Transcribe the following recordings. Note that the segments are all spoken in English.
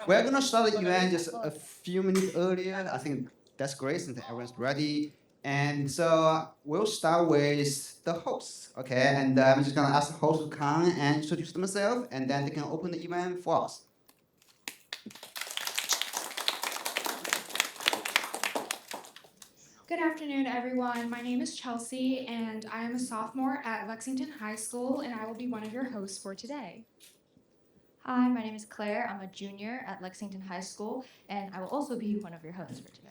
We're gonna start the event just a few minutes earlier. I think that's great since everyone's ready. And so we'll start with the host, okay? And I'm just gonna ask the host to come and introduce themselves, and then they can open the event for us. Good afternoon, everyone. My name is Chelsea, and I am a sophomore at Lexington High School, and I will be one of your hosts for today. Hi, my name is Claire. I'm a junior at Lexington High School, and I will also be one of your hosts for today.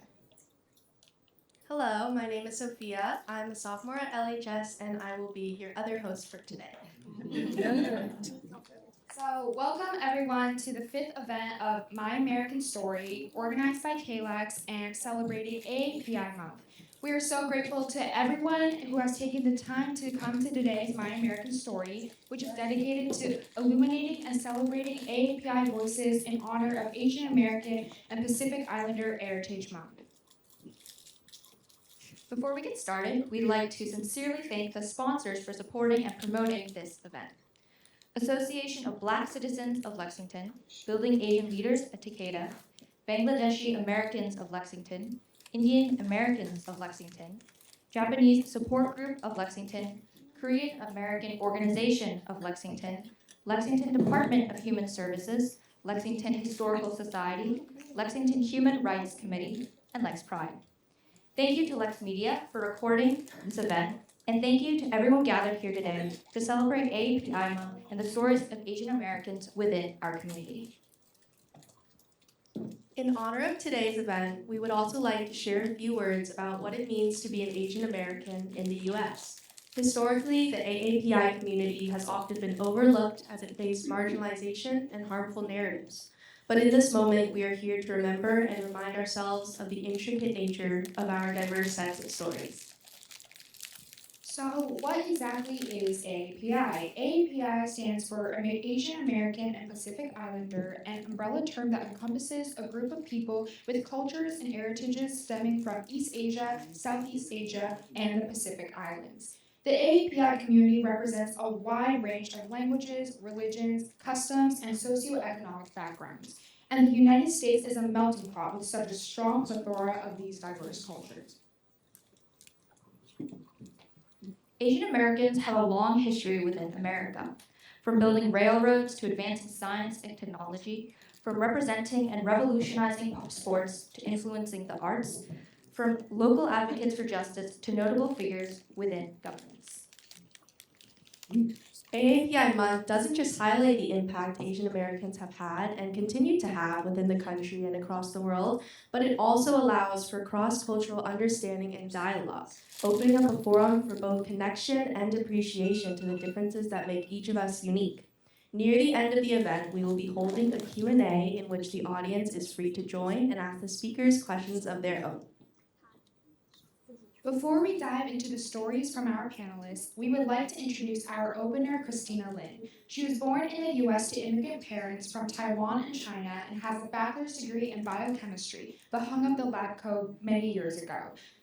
Hello, my name is Sophia. I'm a sophomore at LHS, and I will be your other host for today. So, welcome everyone to the fifth event of My American Story, organized by CALex and celebrating AAPI Month. We are so grateful to everyone who has taken the time to come to today's My American Story, which is dedicated to illuminating and celebrating AAPI voices in honor of Asian American and Pacific Islander Heritage Month. Before we get started, we'd like to sincerely thank the sponsors for supporting and promoting this event. Association of Black Citizens of Lexington, Building Asian Leaders at Takeda, Bangladeshi Americans of Lexington, Indian Americans of Lexington, Japanese Support Group of Lexington, Korean American Organization of Lexington, Lexington Department of Human Services, Lexington Historical Society, Lexington Human Rights Committee, and Lex Pride. Thank you to LexMedia for recording this event, and thank you to everyone gathered here today to celebrate AAPI Month and the stories of Asian Americans within our community. In honor of today's event, we would also like to share a few words about what it means to be an Asian American in the U.S. Historically, the AAPI community has often been overlooked as it faced marginalization and harmful narratives. But in this moment, we are here to remember and remind ourselves of the intricate nature of our diverse sets of stories. So, what exactly is AAPI? AAPI stands for Asian American and Pacific Islander, an umbrella term that encompasses a group of people with cultures and heritages stemming from East Asia, Southeast Asia, and the Pacific Islands. The AAPI community represents a wide range of languages, religions, customs, and socioeconomic backgrounds. And the United States is a melting pot with such a strong plethora of these diverse cultures. Asian Americans have a long history within America, from building railroads to advancing science and technology, from representing and revolutionizing sports to influencing the arts, from local advocates for justice to notable figures within governments. AAPI Month doesn't just highlight the impact Asian Americans have had and continue to have within the country and across the world, but it also allows for cross-cultural understanding and dialogue, opening up a forum for both connection and appreciation to the differences that make each of us unique. Near the end of the event, we will be holding a Q&A in which the audience is free to join and ask the speakers questions of their own. Before we dive into the stories from our panelists, we would like to introduce our opener, Christina Lin. She was born in the U.S. to immigrant parents from Taiwan and China and has a bachelor's degree in biochemistry, but hung up the lab coat many years ago.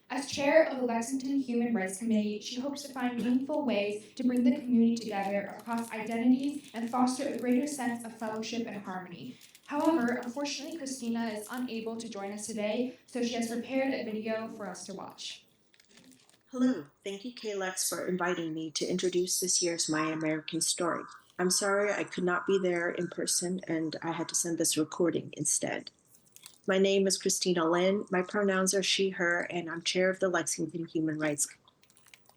As chair of the Lexington Human Rights Committee, she hopes to find meaningful ways to bring the community together across identities and foster a greater sense of fellowship and harmony. However, unfortunately, Christina is unable to join us today, so she has prepared a video for us to watch. Hello, thank you CALex for inviting me to introduce this year's My American Story. I'm sorry I could not be there in person and I had to send this recording instead. My name is Christina Lin, my pronouns are she, her, and I'm chair of the Lexington Human Rights.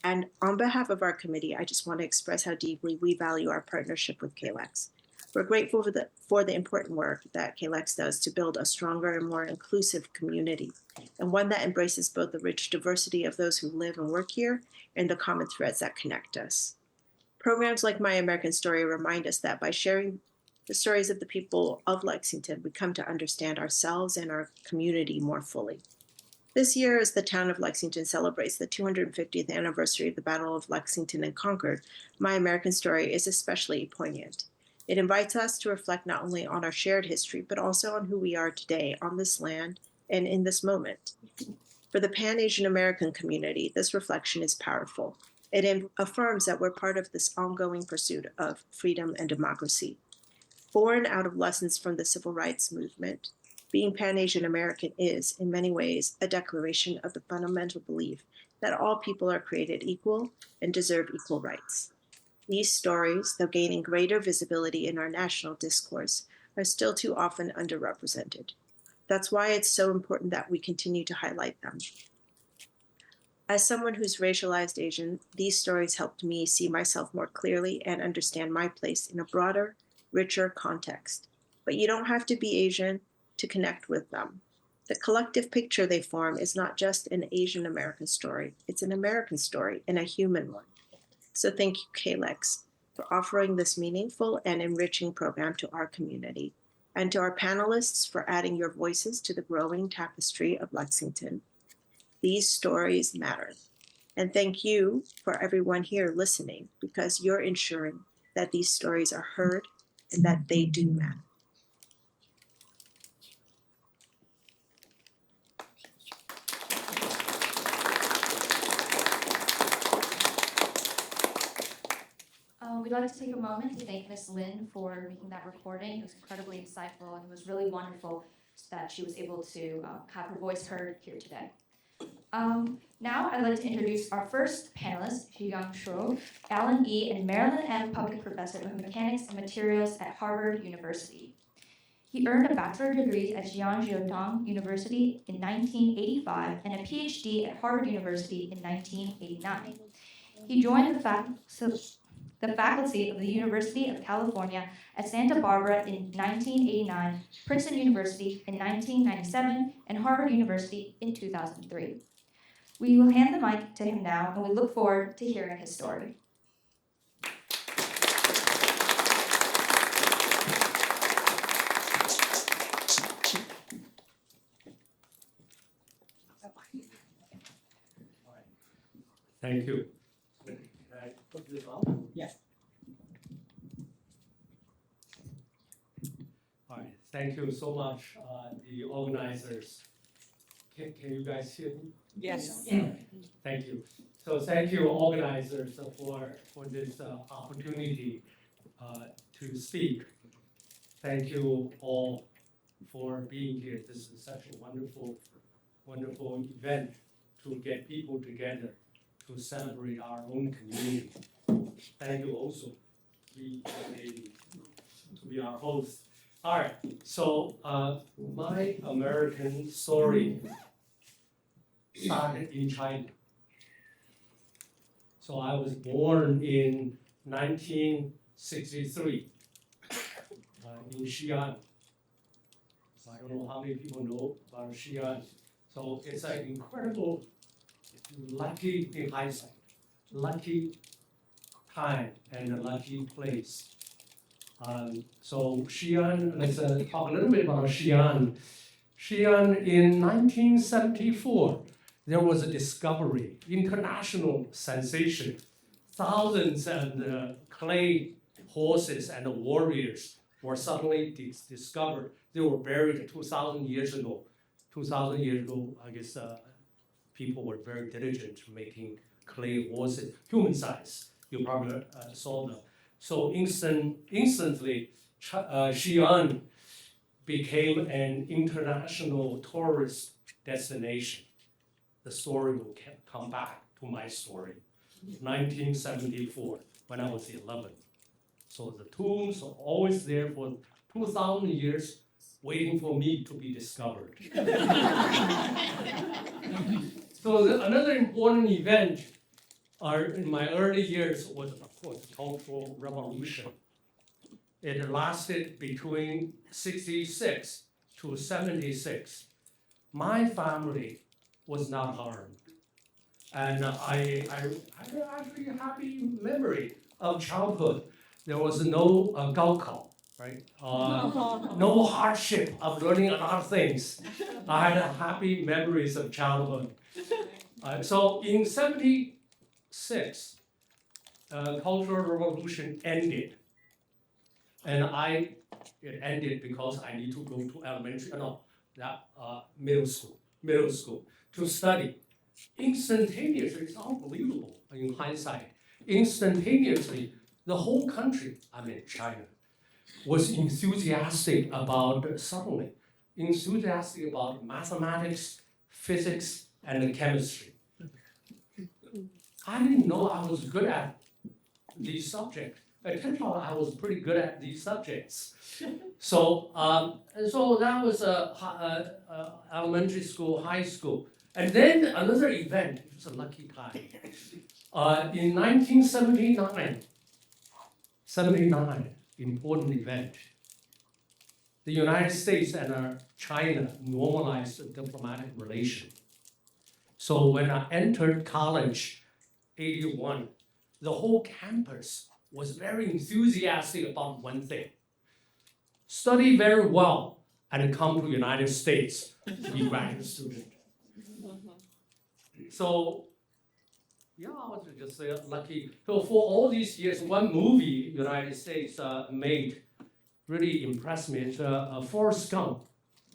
And on behalf of our committee, I just want to express how deeply we value our partnership with CALex. We're grateful for the important work that CALex does to build a stronger and more inclusive community, and one that embraces both the rich diversity of those who live and work here and the common threads that connect us. Programs like My American Story remind us that by sharing the stories of the people of Lexington, we come to understand ourselves and our community more fully. This year, as the town of Lexington celebrates the 250th anniversary of the Battle of Lexington and Concord, My American Story is especially poignant. It invites us to reflect not only on our shared history, but also on who we are today on this land and in this moment. For the Pan-Asian American community, this reflection is powerful. It affirms that we're part of this ongoing pursuit of freedom and democracy. Born out of lessons from the civil rights movement, being Pan-Asian American is, in many ways, a declaration of the fundamental belief that all people are created equal and deserve equal rights. These stories, though gaining greater visibility in our national discourse, are still too often underrepresented. That's why it's so important that we continue to highlight them. As someone who's racialized Asian, these stories helped me see myself more clearly and understand my place in a broader, richer context. But you don't have to be Asian to connect with them. The collective picture they form is not just an Asian American story, it's an American story and a human one. So thank you, CALex, for offering this meaningful and enriching program to our community, and to our panelists for adding your voices to the growing tapestry of Lexington. These stories matter. And thank you for everyone here listening, because you're ensuring that these stories are heard and that they do matter. We'd like to take a moment to thank Ms. Lin for making that recording. It was incredibly insightful, and it was really wonderful that she was able to have her voice heard here today. Now I'd like to introduce our first panelist, Hyung Cho, Alan E. and Marilyn M. Puckett Professor of Mechanics and Materials at Harvard University. He earned a bachelor's degree at Jiangjiaotong University in 1985 and a PhD at Harvard University in 1989. He joined the faculty of the University of California at Santa Barbara in 1989, Princeton University in 1997, and Harvard University in 2003. We will hand the mic to him now, and we look forward to hearing his story. Thank you. Can I put this on? Yes. All right, thank you so much, the organizers. Can you guys hear me? Yes. Thank you. So thank you, organizers, for this opportunity to speak. Thank you all for being here. This is such a wonderful event to get people together to celebrate our own community. Thank you also to be our host. All right, so my American story started in China. So I was born in 1963 in Xi'an. So I don't know how many people know about Xi'an. So it's an incredible, lucky in hindsight, lucky time and a lucky place. So Xi'an, let's talk a little bit about Xi'an. Xi'an in 1974, there was a discovery, international sensation. Thousands of clay horses and warriors were suddenly discovered. They were buried 2,000 years ago. 2,000 years ago, I guess people were very diligent making clay horses, human size. You probably saw them. So instantly, Xi'an became an international tourist destination. The story will come back to my story. 1974, when I was 11. So the tombs are always there for 2,000 years, waiting for me to be discovered. So another important event in my early years was, of course, the Cultural Revolution. It lasted between 66 to 76. My family was not harmed. And I had actually a happy memory of childhood. There was no Gaokao, right? No hardship of learning a lot of things. I had happy memories of childhood. So in 76, Cultural Revolution ended. And it ended because I need to go to middle school to study. Instantaneously, it's unbelievable in hindsight. Instantaneously, the whole country, I mean China, was enthusiastic about suddenly enthusiastic about mathematics, physics, and chemistry. I didn't know I was good at these subjects. It turned out I was pretty good at these subjects. So that was elementary school, high school. And then another event, it was a lucky time. In 1979, important event. The United States and China normalized the diplomatic relation. So when I entered college, 81, the whole campus was very enthusiastic about one thing. Study very well and come to United States to be graduate student. So yeah, I was just lucky. So for all these years, one movie United States made really impressed me. It's Forrest Gump.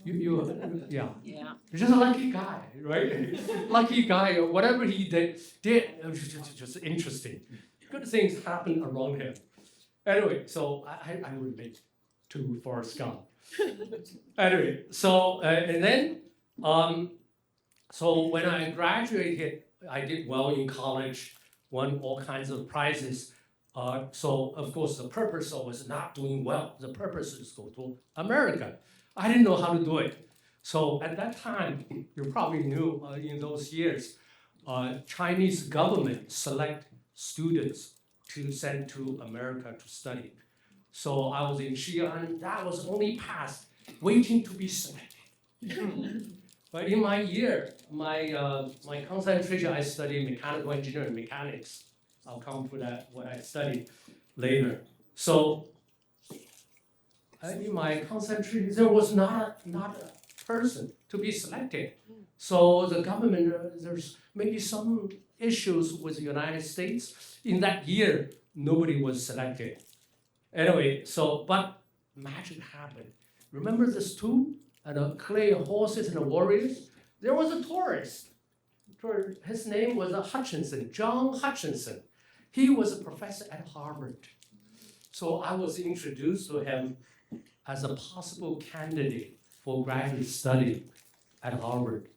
Yeah. You're just a lucky guy, right? Lucky guy, or whatever he did, it was just interesting. Good things happen around him. Anyway, so I relate to Forrest Gump. Anyway, so and then so when I graduated, I did well in college, won all kinds of prizes. So of course the purpose was not doing well. The purpose is go to America. I didn't know how to do it. So at that time, you probably knew in those years, Chinese government select students to send to America to study. So I was in Xi'an, that was only passed, waiting to be selected. But in my year, my concentration, I studied mechanical engineering, mechanics. I'll come to that, what I studied later. So in my concentration, there was not a person to be selected. So the government, there's maybe some issues with the United States. In that year, nobody was selected. Anyway, so, but magic happened. Remember this two? And the clay horses and the warriors? There was a tourist. His name was Hutchinson, John Hutchinson. He was a professor at Harvard. So I was introduced to him as a possible candidate for graduate study at Harvard.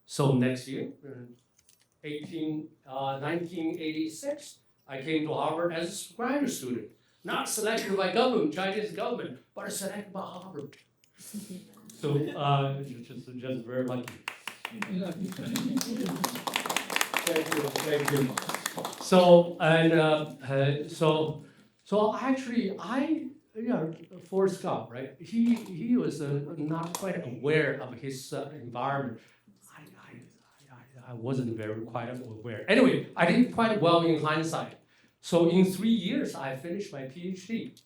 So next year, 1986, I came to Harvard as a graduate student. Not selected by government, Chinese government, but selected by Harvard. So just very lucky. Thank you. So and so actually Forrest Gump, right? He was not quite aware of his environment. I wasn't very quite aware. Anyway, I did quite well in hindsight. So in 3 years, I finished my PhD,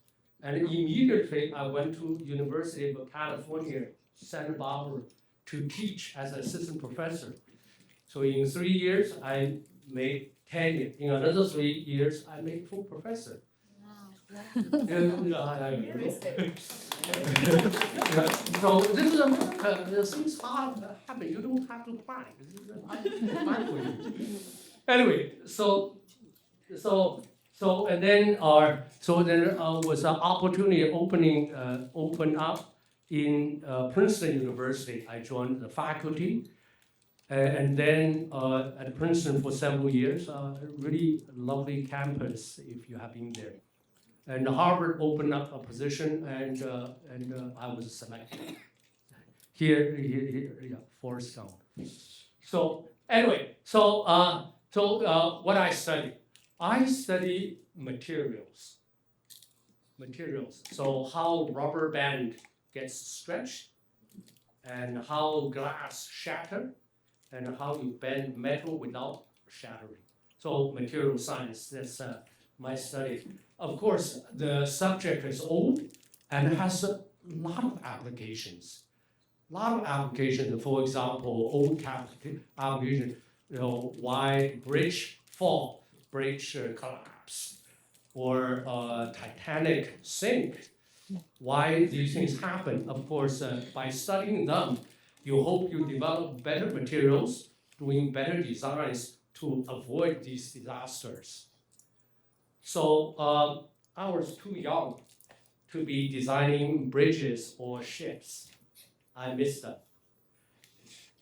and immediately I went to University of California, Santa Barbara, to teach as an assistant professor. So in 3 years, I made tenure. In another 3 years, I made full professor. So this is America. Things happen. You don't have to plan. This is plan for you. Anyway, so and then was an opportunity open up in Princeton University. I joined the faculty, and then at Princeton for several years. Really lovely campus if you have been there. And Harvard opened up a position, and I was selected. Here, yeah, Forrest Gump. So anyway, what I study materials. So how rubber band gets stretched, and how glass shatter, and how you bend metal without shattering. So material science, that's my study. Of course, the subject is old and has a lot of applications. For example, old application, why bridge fall, bridge collapse, or Titanic sink. Why these things happen? Of course, by studying them, you hope you develop better materials, doing better designs to avoid these disasters. So I was too young to be designing bridges or ships. I miss that.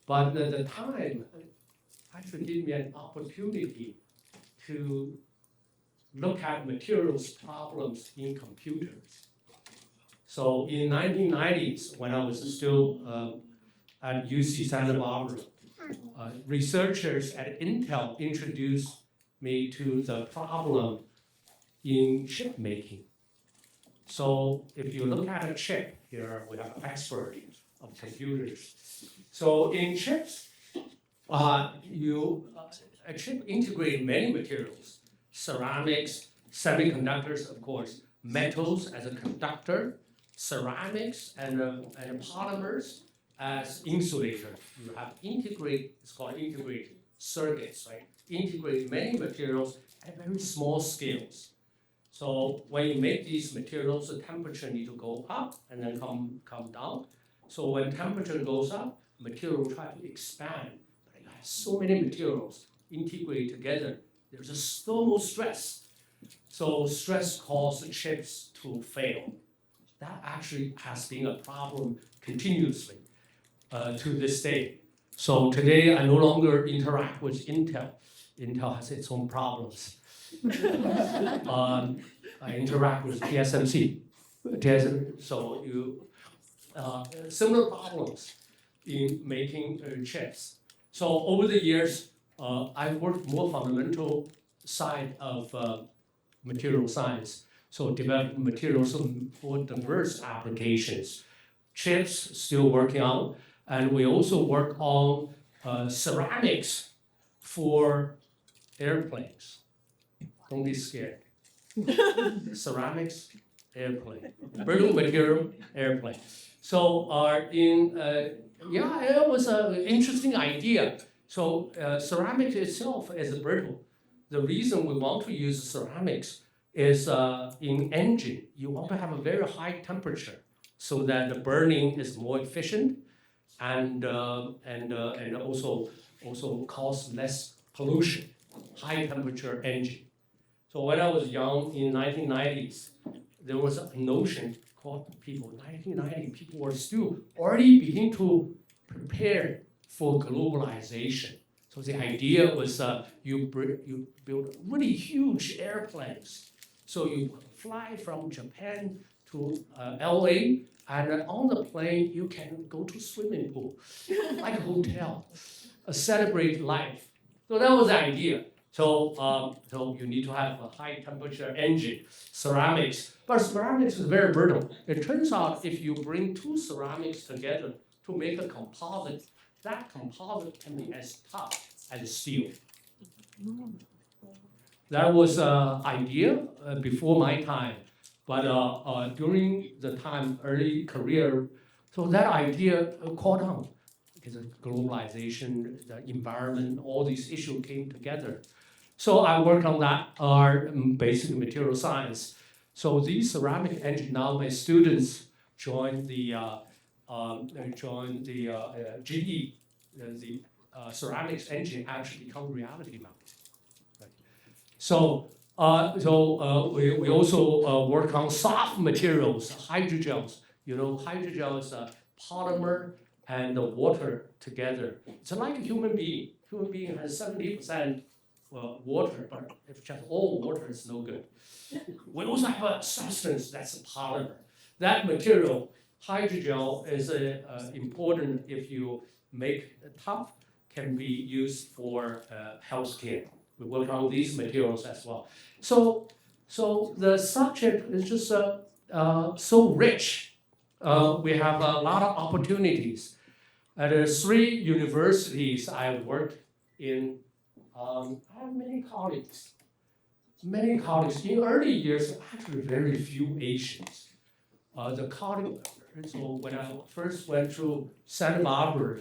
But the time actually gave me an opportunity to look at materials problems in computers. So in 1990s, when I was still at UC Santa Barbara, researchers at Intel introduced me to the problem in chip making. So if you look at a chip, here we have an expert of computers. So in chips, a chip integrates many materials, ceramics, semiconductors, of course, metals as a conductor, ceramics and polymers as insulator. You have it's called integrated circuits, right? Integrate many materials at very small scales. So when you make these materials, the temperature need to go up and then come down. So when temperature goes up, material will try to expand. But you have so many materials integrate together, there's a thermal stress. So stress causes chips to fail. That actually has been a problem continuously to this day. So today I no longer interact with Intel. Intel has its own problems. I interact with TSMC. So similar problems in making chips. So over the years, I've worked more fundamental side of material science. So developing materials for diverse applications. Chips still working on, and we also work on ceramics for airplanes. Don't be scared. Ceramics, airplane. Brittle material, airplane. So it was an interesting idea. So ceramics itself is brittle. The reason we want to use ceramics is in engine, you want to have a very high temperature so that the burning is more efficient and also cause less pollution. High temperature engine. So when I was young in 1990s, there was a notion called 1990, people were still already beginning to prepare for globalization. So the idea was you build really huge airplanes. So you fly from Japan to LA, and on the plane you can go to swimming pool, like a hotel, celebrate life. So that was the idea. So you need to have a high temperature engine, ceramics. But ceramics is very brittle. It turns out if you bring two ceramics together to make a composite, that composite can be as tough as steel. That was an idea before my time. But during the time, early career, so that idea caught on. Because of globalization, the environment, all these issues came together. So I worked on that, basic material science. So these ceramic engine, now my students join the GE, the ceramics engine actually become reality now. Right. So we also work on soft materials, hydrogels. You know, hydrogel is a polymer and the water together. It's like a human being. Human being has 70% water, but if just all water is no good. We also have a substance that's a polymer. That material, hydrogel, is important if you make it tough, can be used for healthcare. We work on these materials as well. So the subject is just so rich. We have a lot of opportunities. At 3 universities I worked in, I have many colleagues. Many colleagues. In early years, actually very few Asians. The colleagues, so when I first went to Santa Barbara,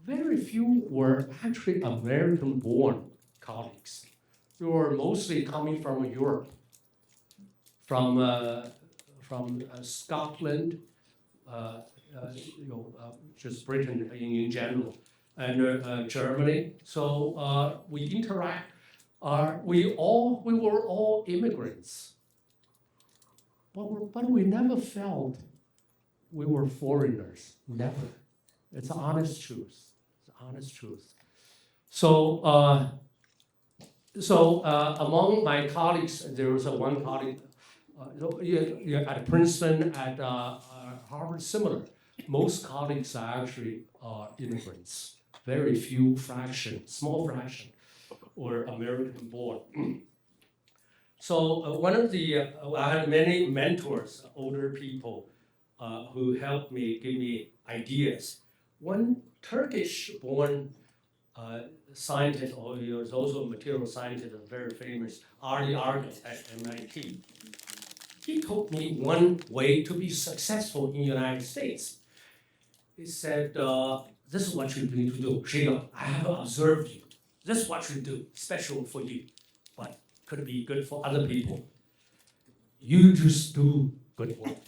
very few were actually American-born colleagues. They were mostly coming from Europe, from Scotland, just Britain in general, and Germany. So we interact. We were all immigrants. but we never felt we were foreigners. Never. It's an honest truth. It's an honest truth. So, among my colleagues, there was one colleague at Princeton, at Harvard, similar. Most colleagues are actually immigrants. Very few fraction, small fraction, were American born. So one of the, I had many mentors, older people, who helped me, give me ideas. One Turkish-born scientist, or he was also a material scientist, very famous, Arlie Argel at MIT. He told me one way to be successful in the United States. He said, this is what you need to do. Shiga, I have observed you. This is what you do, special for you, but could be good for other people. You just do good work.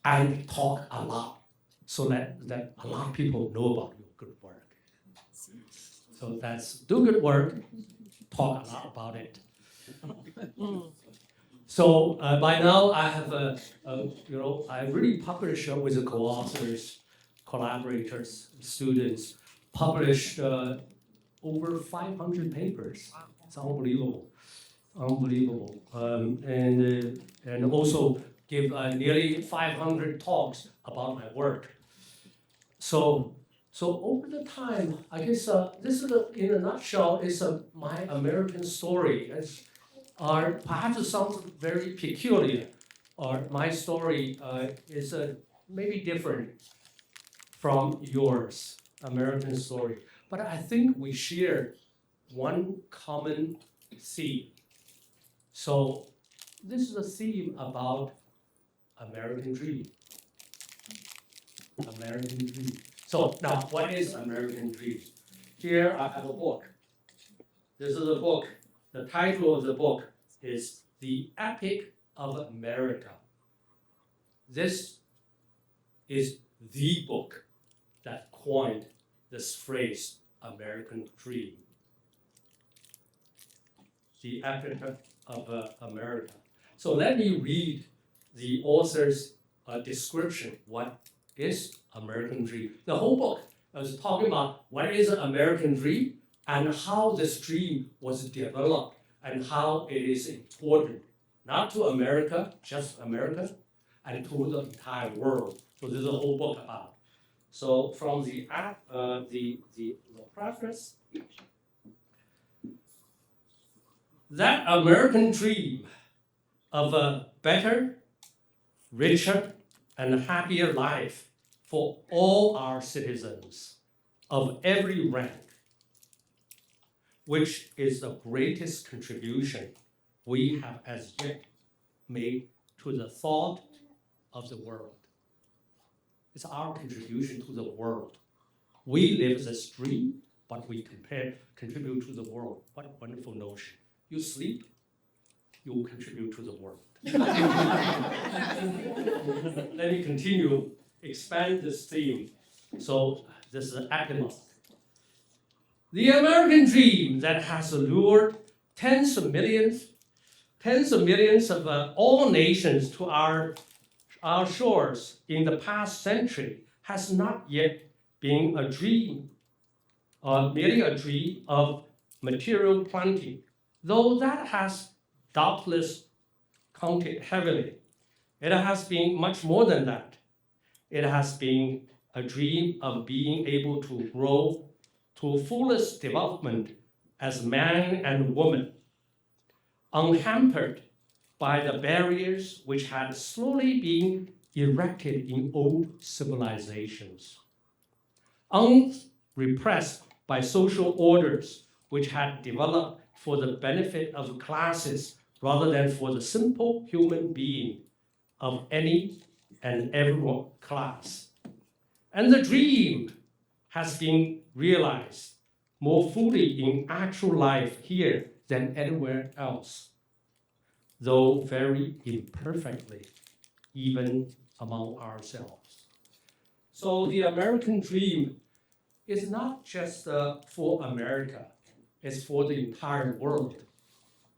And talk a lot, so that a lot of people know about your good work. So that's do good work, talk a lot about it. So by now I have I really published with the co-authors, collaborators, students, published over 500 papers. It's unbelievable, unbelievable, and also give nearly 500 talks about my work. So over the time, I guess this is in a nutshell is my American story. Perhaps it sounds very peculiar, or my story is maybe different from yours, American story. But I think we share one common theme. So this is a theme about American dream. American dream. So now, what is American dream? Here I have a book. This is a book. The title of the book is The Epic of America. This is the book that coined this phrase, American dream. The Epic of America. So let me read the author's description. What is American dream? The whole book is talking about what is an American dream and how this dream was developed and how it is important, not to America, just America, and to the entire world. So this is a whole book about. So from the preface, that American dream of a better, richer, and happier life for all our citizens of every rank, which is the greatest contribution we have as yet made to the thought of the world. It's our contribution to the world. We live this dream, but we contribute to the world. What a wonderful notion. You sleep, you contribute to the world. Let me continue, expand this theme. So this is an epilogue. The American dream that has lured tens of millions of all nations to our shores in the past century has not yet been a dream, merely a dream of material plenty, though that has doubtless counted heavily. It has been much more than that. It has been a dream of being able to grow to fullest development as man and woman, unhampered by the barriers which had slowly been erected in old civilizations, unrepressed by social orders which had developed for the benefit of classes rather than for the simple human being of any and every class. And the dream has been realized more fully in actual life here than anywhere else, though very imperfectly, even among ourselves. So the American dream is not just for America, it's for the entire world.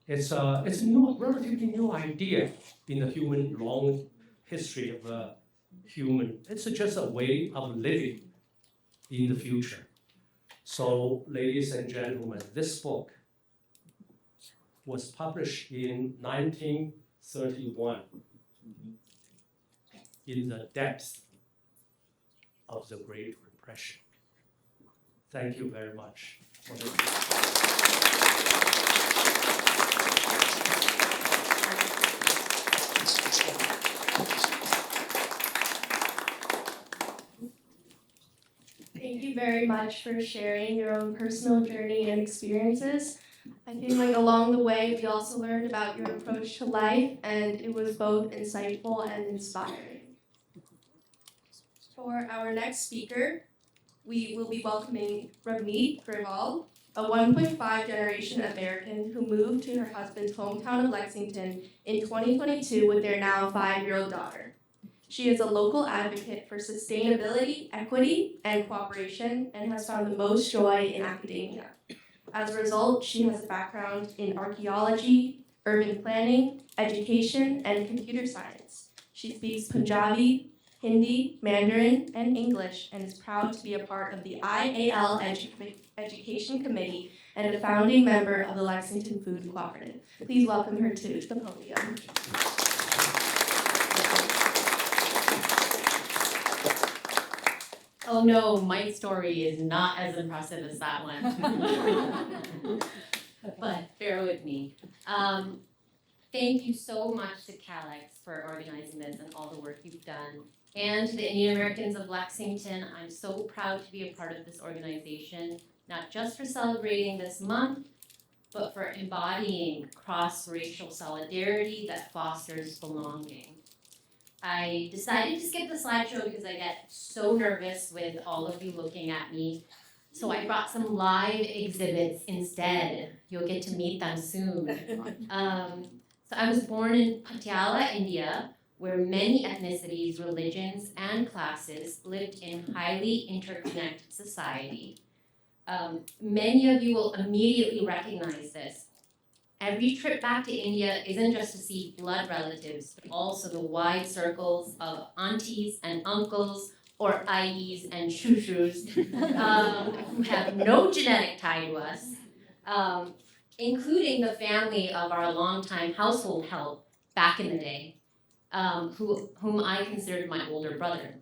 It's a new, relatively new idea in the human long history of human. It's just a way of living in the future. So, ladies and gentlemen, this book was published in 1931 in the depths of the Great Depression. Thank you very much. Thank you very much for sharing your own personal journey and experiences. I feel like along the way, we also learned about your approach to life, and it was both insightful and inspiring. For our next speaker, we will be welcoming Ravneet Grewal, a 1.5 generation American who moved to her husband's hometown of Lexington in 2022 with their now 5-year-old daughter. She is a local advocate for sustainability, equity, and cooperation, and has found the most joy in academia. As a result, she has a background in archaeology, urban planning, education, and computer science. She speaks Punjabi, Hindi, Mandarin, and English, and is proud to be a part of the IAL Education Committee and a founding member of the Lexington Food Cooperative. Please welcome her to the podium. Oh no, my story is not as impressive as that one. But bear with me. Thank you so much to CALex for organizing this and all the work you've done. And to the Indian Americans of Lexington, I'm so proud to be a part of this organization, not just for celebrating this month, but for embodying cross-racial solidarity that fosters belonging. I decided to skip the slideshow because I get so nervous with all of you looking at me. So I brought some live exhibits instead. You'll get to meet them soon. So I was born in Patiala, India, where many ethnicities, religions, and classes lived in highly interconnected society. Many of you will immediately recognize this. Every trip back to India isn't just to see blood relatives, but also the wide circles of aunties and uncles, or aayis and shushus, who have no genetic tie to us, including the family of our longtime household help back in the day, whom I considered my older brother.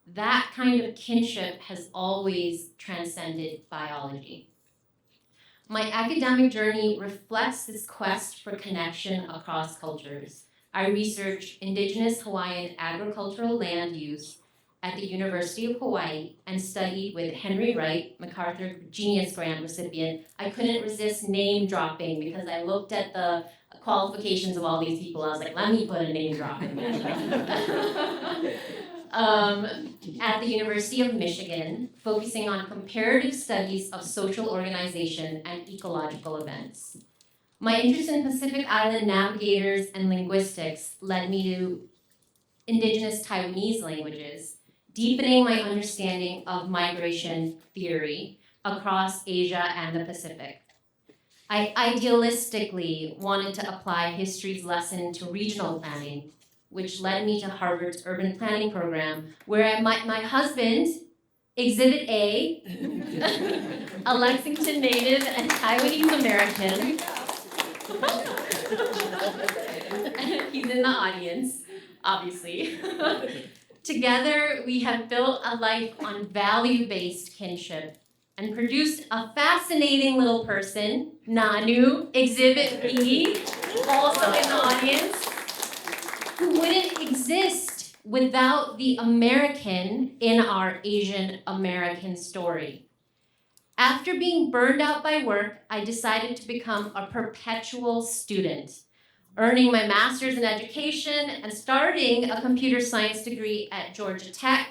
That kind of kinship has always transcended biology. My academic journey reflects this quest for connection across cultures. I researched Indigenous Hawaiian agricultural land use at the University of Hawaii and studied with Henry Wright, MacArthur Genius Grant recipient. I couldn't resist name dropping because I looked at the qualifications of all these people. I was like, let me put a name drop in there. At the University of Michigan, focusing on comparative studies of social organization and ecological events. My interest in Pacific Island navigators and linguistics led me to Indigenous Taiwanese languages, deepening my understanding of migration theory across Asia and the Pacific. I idealistically wanted to apply history's lesson to regional planning, which led me to Harvard's urban planning program, where I met my husband, Exhibit A, a Lexington native and Taiwanese American. He's in the audience, obviously. Together, we have built a life on value-based kinship and produced a fascinating little person, Nanu, Exhibit B, also in the audience, who wouldn't exist without the American in our Asian American story. After being burned out by work, I decided to become a perpetual student, earning my master's in education and starting a computer science degree at Georgia Tech.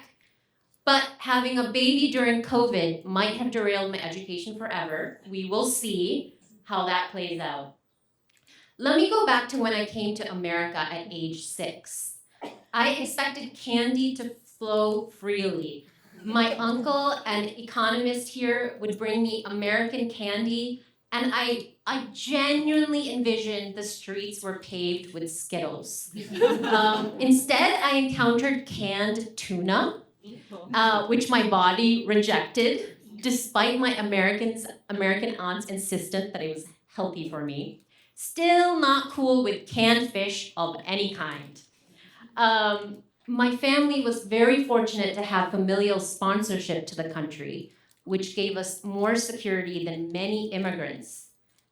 But having a baby during COVID might have derailed my education forever. We will see how that plays out. Let me go back to when I came to America at age 6. I expected candy to flow freely. My uncle, an economist here, would bring me American candy And I genuinely envisioned the streets were paved with Skittles. Instead, I encountered canned tuna, which my body rejected, despite my American aunt's insistence that it was healthy for me. Still not cool with canned fish of any kind. My family was very fortunate to have familial sponsorship to the country, which gave us more security than many immigrants.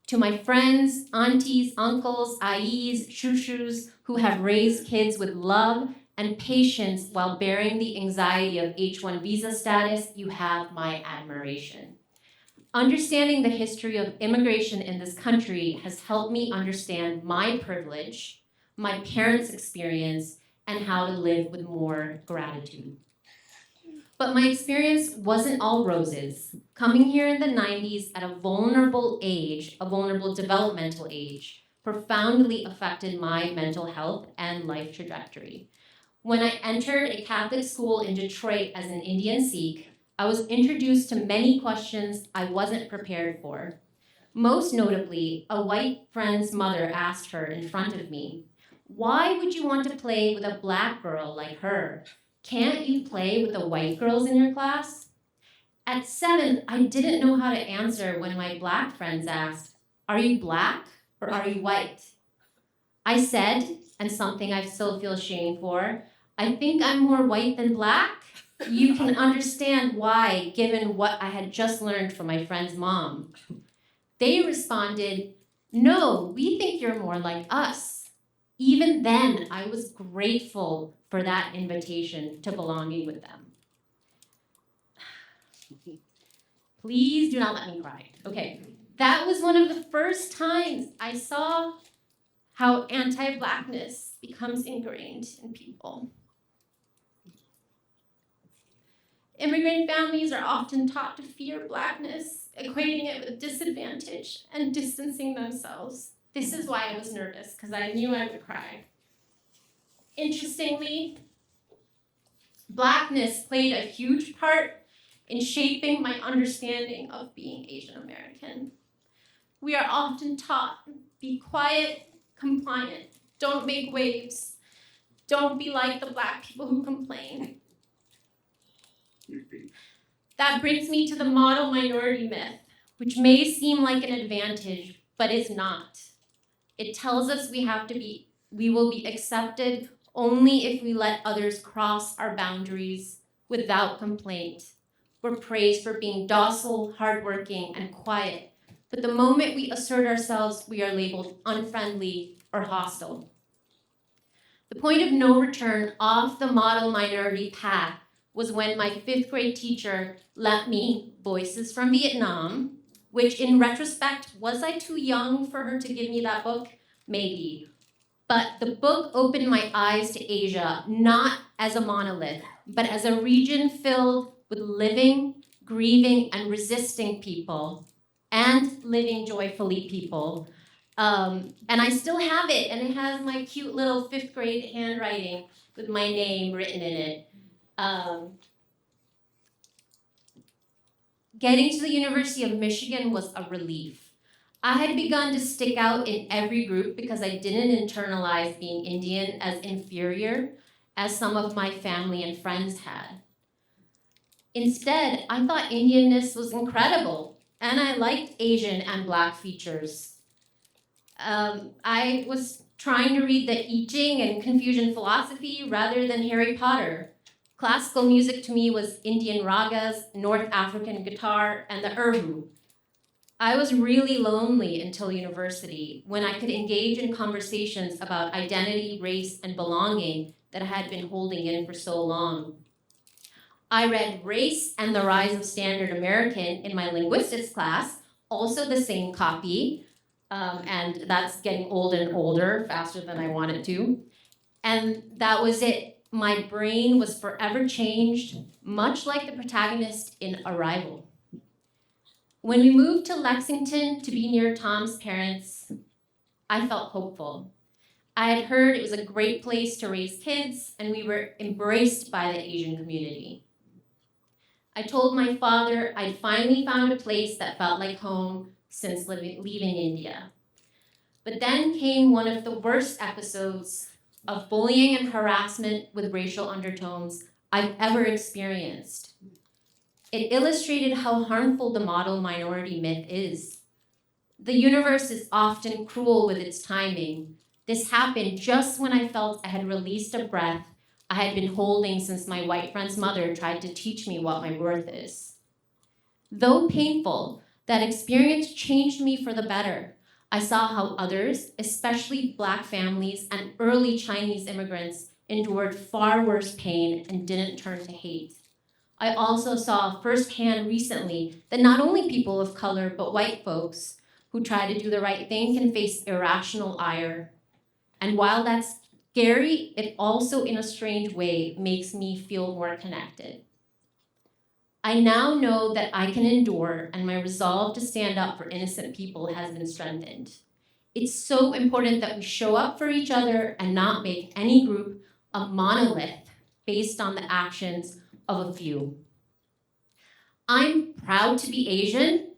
To my friends, aunties, uncles, aïs, shushus who have raised kids with love and patience while bearing the anxiety of H-1 visa status, you have my admiration. Understanding the history of immigration in this country has helped me understand my privilege, my parents' experience, and how to live with more gratitude. But my experience wasn't all roses. Coming here in the 90s at a vulnerable age, a vulnerable developmental age, profoundly affected my mental health and life trajectory. When I entered a Catholic school in Detroit as an Indian Sikh, I was introduced to many questions I wasn't prepared for. Most notably, a white friend's mother asked her in front of me, "Why would you want to play with a black girl like her? Can't you play with the white girls in your class?" At 7, I didn't know how to answer when my black friends asked, "Are you black or are you white?" I said, and something I still feel ashamed for, "I think I'm more white than black." You can understand why, given what I had just learned from my friend's mom. They responded, "No, we think you're more like us." Even then, I was grateful for that invitation to belonging with them. Please do not let me cry. Okay, that was one of the first times I saw how anti-Blackness becomes ingrained in people. Immigrant families are often taught to fear Blackness, equating it with disadvantage and distancing themselves. This is why I was nervous, because I knew I would cry. Interestingly, Blackness played a huge part in shaping my understanding of being Asian American. We are often taught, be quiet, compliant, don't make waves, don't be like the Black people who complain. That brings me to the model minority myth, which may seem like an advantage, but is not. It tells us we will be accepted only if we let others cross our boundaries without complaint. We're praised for being docile, hardworking, and quiet. But the moment we assert ourselves, we are labeled unfriendly or hostile. The point of no return off the model minority path was when my 5th grade teacher lent me Voices from Vietnam, which in retrospect, was I too young for her to give me that book? Maybe. But the book opened my eyes to Asia, not as a monolith, but as a region filled with living, grieving, and resisting people, and living joyfully people. And I still have it, and it has my cute little 5th grade handwriting with my name written in it. Getting to the University of Michigan was a relief. I had begun to stick out in every group because I didn't internalize being Indian as inferior as some of my family and friends had. Instead, I thought Indianness was incredible, and I liked Asian and Black features. I was trying to read the I Ching and Confucian philosophy rather than Harry Potter. Classical music to me was Indian ragas, North African guitar, and the urdu. I was really lonely until university, when I could engage in conversations about identity, race, and belonging that I had been holding in for so long. I read Race and the Rise of Standard American in my linguistics class, also the same copy, and that's getting old and older faster than I want it to. And that was it. My brain was forever changed, much like the protagonist in Arrival. When we moved to Lexington to be near Tom's parents, I felt hopeful. I had heard it was a great place to raise kids, and we were embraced by the Asian community. I told my father I'd finally found a place that felt like home, since leaving India. But then came one of the worst episodes of bullying and harassment with racial undertones I've ever experienced. It illustrated how harmful the model minority myth is. The universe is often cruel with its timing. This happened just when I felt I had released a breath I had been holding since my white friend's mother tried to teach me what my worth is. Though painful, that experience changed me for the better. I saw how others, especially Black families and early Chinese immigrants, endured far worse pain and didn't turn to hate. I also saw firsthand recently that not only people of color, but white folks who try to do the right thing can face irrational ire. And while that's scary, it also, in a strange way, makes me feel more connected. I now know that I can endure, and my resolve to stand up for innocent people has been strengthened. It's so important that we show up for each other and not make any group a monolith based on the actions of a few. I'm proud to be Asian,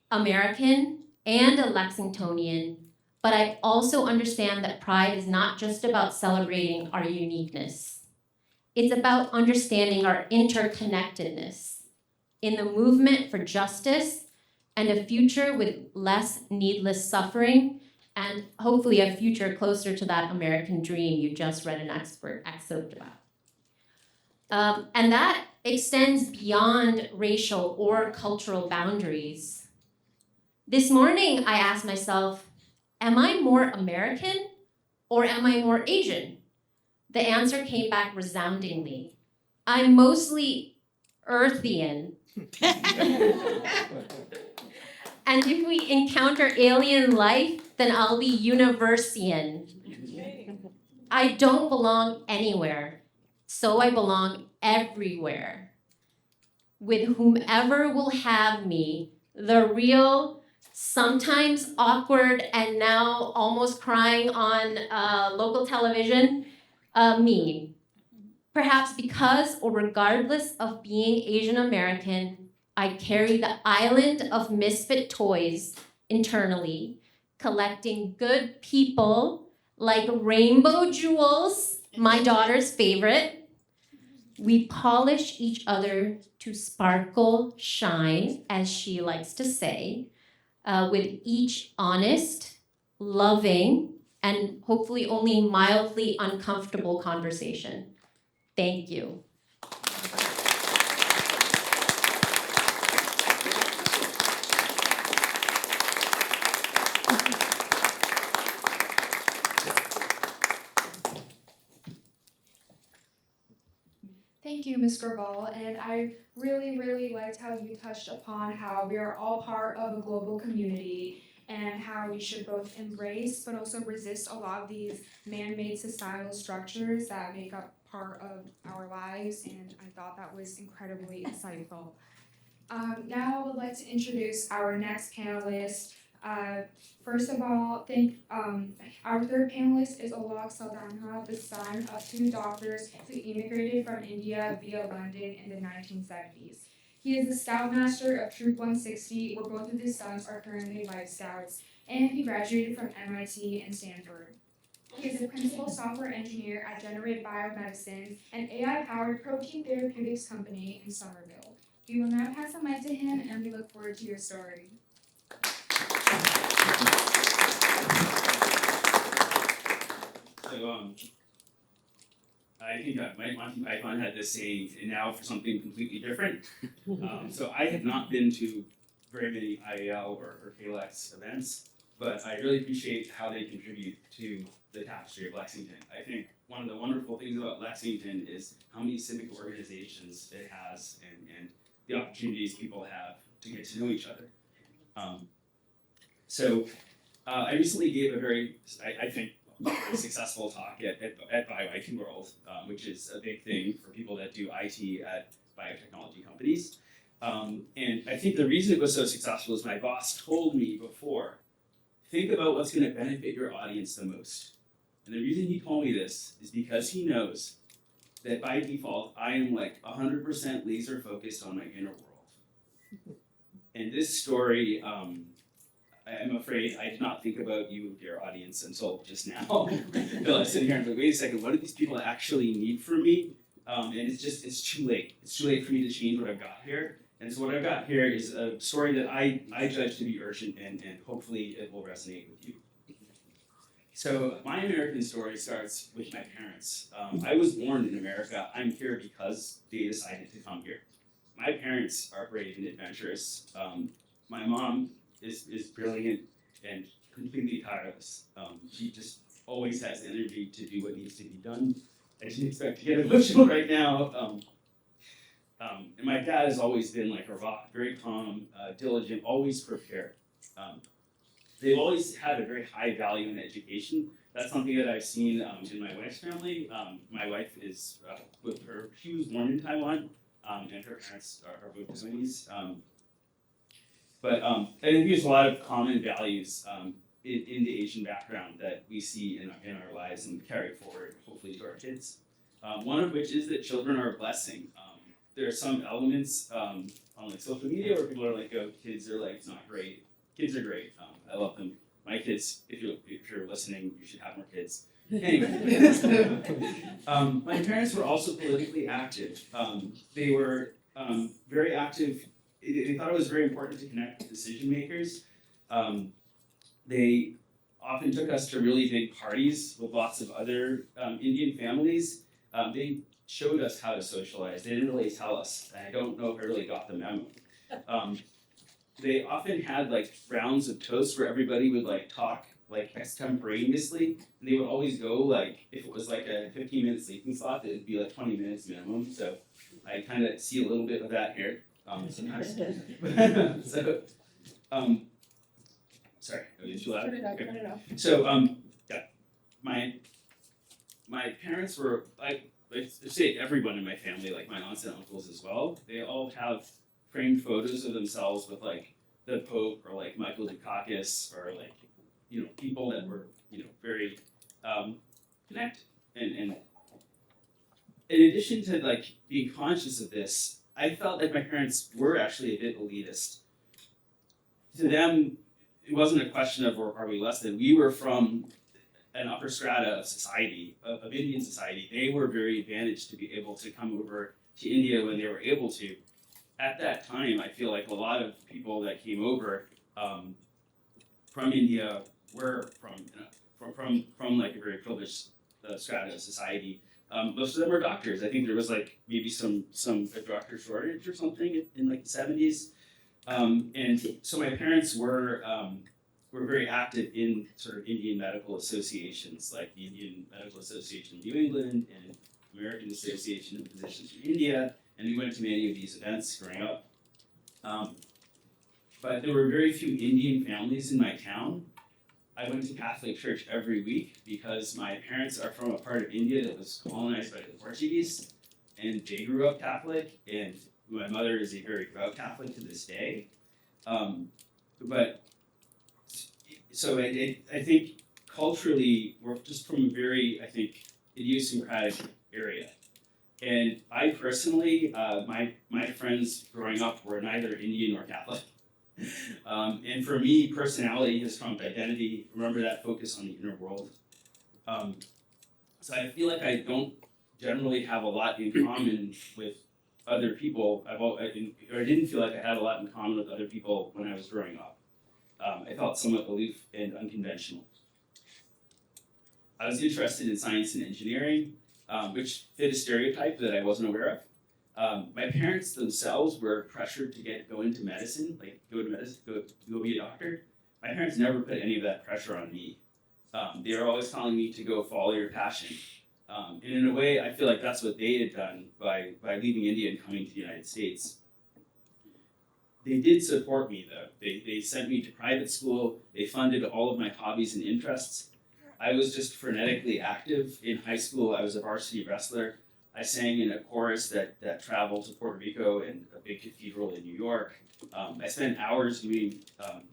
American, and a Lexingtonian, but I also understand that pride is not just about celebrating our uniqueness. It's about understanding our interconnectedness in the movement for justice and a future with less needless suffering, and hopefully a future closer to that American dream you just read an excerpt about. And that extends beyond racial or cultural boundaries. This morning, I asked myself, am I more American or am I more Asian? The answer came back resoundingly. I'm mostly Earthian. And if we encounter alien life, then I'll be Universian. I don't belong anywhere, so I belong everywhere. With whomever will have me, the real, sometimes awkward, and now almost crying on local television, me. Perhaps because or regardless of being Asian American, I carry the island of misfit toys internally, collecting good people like rainbow jewels, my daughter's favorite. We polish each other to sparkle, shine, as she likes to say, with each honest, loving, and hopefully only mildly uncomfortable conversation. Thank you. Thank you, Ms. Graval, and I really liked how you touched upon how we are all part of a global community and how we should both embrace but also resist a lot of these man-made societal structures that make up part of our lives, and I thought that was incredibly insightful. Now I would like to introduce our next panelist. First of all, our third panelist is Alok Saldanha, the son of two doctors who immigrated from India via London in the 1970s. He is the Scoutmaster of Troop 160, where both of his sons are currently Life Scouts, and he graduated from MIT and Stanford. He is a principal software engineer at Generate Biomedicine, an AI-powered protein therapeutics company in Somerville. We will now pass the mic to him, and we look forward to your story. So I think my Monty Python had this saying, and now for something completely different. So I have not been to very many IAL or CALex events, but I really appreciate how they contribute to the tapestry of Lexington. I think one of the wonderful things about Lexington is how many civic organizations it has and the opportunities people have to get to know each other. I recently gave a very, I think, very successful talk at BioIT World, which is a big thing for people that do IT at biotechnology companies. And I think the reason it was so successful is my boss told me before, think about what's going to benefit your audience the most. And the reason he told me this is because he knows that by default, I am like 100% laser focused on my inner world. And this story I'm afraid I did not think about you, dear audience, until just now. Until I was sitting here and like, wait a second, what do these people actually need from me? And it's too late. It's too late for me to change what I've got here. And so what I've got here is a story that I judge to be urgent, and hopefully it will resonate with you. So my American story starts with my parents. I was born in America. I'm here because they decided to come here. My parents are brave and adventurous. My mom is brilliant and completely tireless. She just always has energy to do what needs to be done. I didn't expect to get emotional right now. And my dad has always been like a rock, very calm, diligent, always prepared. They've always had a very high value in education. That's something that I've seen in my wife's family. My wife is with her. She was born in Taiwan, and her parents are both Taiwanese. But I think there's a lot of common values in the Asian background that we see in our lives and carry forward, hopefully, to our kids. One of which is that children are a blessing. There are some elements on like social media where people are like, "Oh, kids are like not great." Kids are great. I love them. My kids, if you're listening, you should have more kids. Anyway, my parents were also politically active. They were very active. They thought it was very important to connect with decision makers. They often took us to really big parties with lots of other Indian families. They showed us how to socialize. They didn't really tell us, and I don't know if I really got the memo. They often had like rounds of toast where everybody would like talk like extemporaneously, and they would always go like if it was like a 15-minute sleeping slot, it would be like 20 minutes minimum. So I kind of see a little bit of that here sometimes. So sorry, are you too loud? Turn it up, Okay. turn it up. So yeah, my parents were like say everyone in my family, like my aunts and uncles as well. They all have framed photos of themselves with like the Pope or like Michael Dukakis or like people that were very connected. And in addition to like being conscious of this, I felt like my parents were actually a bit elitist. To them, it wasn't a question of are we less than. We were from an upper strata of society, of Indian society. They were very advantaged to be able to come over to India when they were able to. At that time, I feel like a lot of people that came over from India were from like a very privileged strata of society. Most of them were doctors. I think there was like maybe a doctor shortage or something in like the 70s. And so my parents were very active in sort of Indian medical associations, like the Indian Medical Association of New England and American Association of Physicians in India. And we went to many of these events growing up. But there were very few Indian families in my town. I went to Catholic church every week because my parents are from a part of India that was colonized by the Portuguese, and they grew up Catholic, and my mother is a very devout Catholic to this day. But so I think culturally we're just from a very, I think, idiosyncratic area. And I personally, my friends growing up were neither Indian nor Catholic. And for me, personality has trumped identity. Remember that focus on the inner world. So I feel like I don't generally have a lot in common with other people. I didn't feel like I had a lot in common with other people when I was growing up. I felt somewhat aloof and unconventional. I was interested in science and engineering, which fit a stereotype that I wasn't aware of. My parents themselves were pressured to go into medicine, like go be a doctor. My parents never put any of that pressure on me. They were always telling me to go follow your passion. And in a way, I feel like that's what they had done by leaving India and coming to the United States. They did support me, though. They sent me to private school. They funded all of my hobbies and interests. I was just frenetically active. In high school, I was a varsity wrestler. I sang in a chorus that traveled to Puerto Rico and a big cathedral in New York. I spent hours doing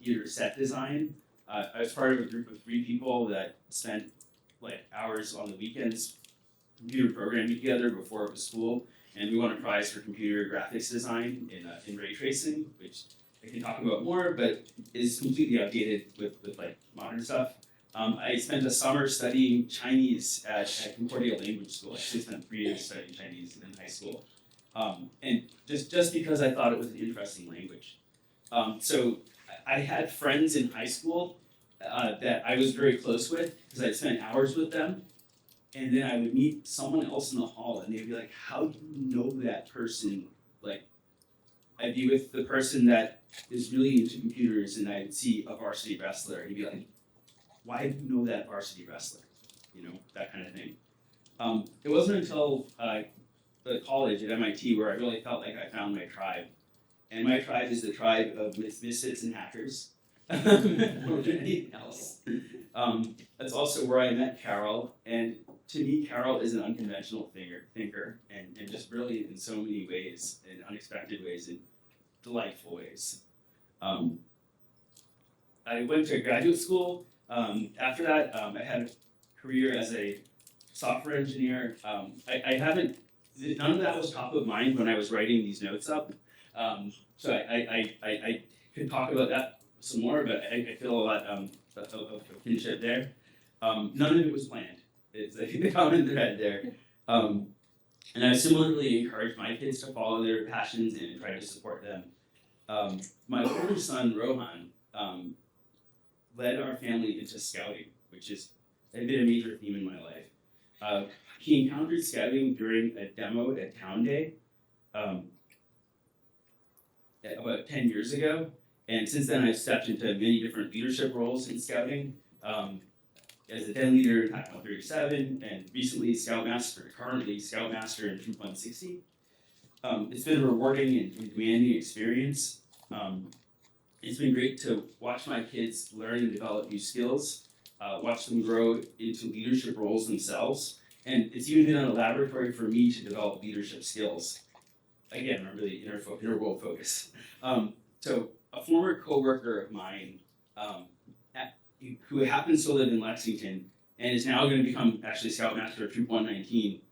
theater set design. I was part of a group of 3 people that spent like hours on the weekends computer programming together before it was school, and we won a prize for computer graphics design in ray tracing, which I can talk about more, but is completely outdated with like modern stuff. I spent a summer studying Chinese at Concordia Language School. I actually spent 3 years studying Chinese in high school. And just because I thought it was an interesting language. So I had friends in high school that I was very close with because I spent hours with them. And then I would meet someone else in the hall and they'd be like, how do you know that person? Like, I'd be with the person that is really into computers and I'd see a varsity wrestler and he'd be like, why do you know that varsity wrestler? You know, that kind of thing. It wasn't until the college at MIT where I really felt like I found my tribe. And my tribe is the tribe of misfits and hackers more than anything else. That's also where I met Carol. And to me, Carol is an unconventional thinker and just brilliant in so many ways, in unexpected ways, and delightful ways. I went to graduate school. After that, I had a career as a software engineer. I haven't, none of that was top of mind when I was writing these notes up. So I could talk about that some more, but I feel a lot of kinship there. None of it was planned. It's like the common thread there. And I similarly encourage my kids to follow their passions and try to support them. My older son, Rohan, led our family into scouting, which has been a major theme in my life. He encountered scouting during a demo at Town Day about 10 years ago, and since then I've stepped into many different leadership roles in scouting. As a den leader in Tactical 37, and recently currently Scoutmaster in Troop 160. It's been a rewarding and demanding experience. It's been great to watch my kids learn and develop new skills, watch them grow into leadership roles themselves, and it's even been a laboratory for me to develop leadership skills. Again, I'm really inner world focus. So a former coworker of mine who happens to live in Lexington and is now going to become actually Scoutmaster of Troop 119,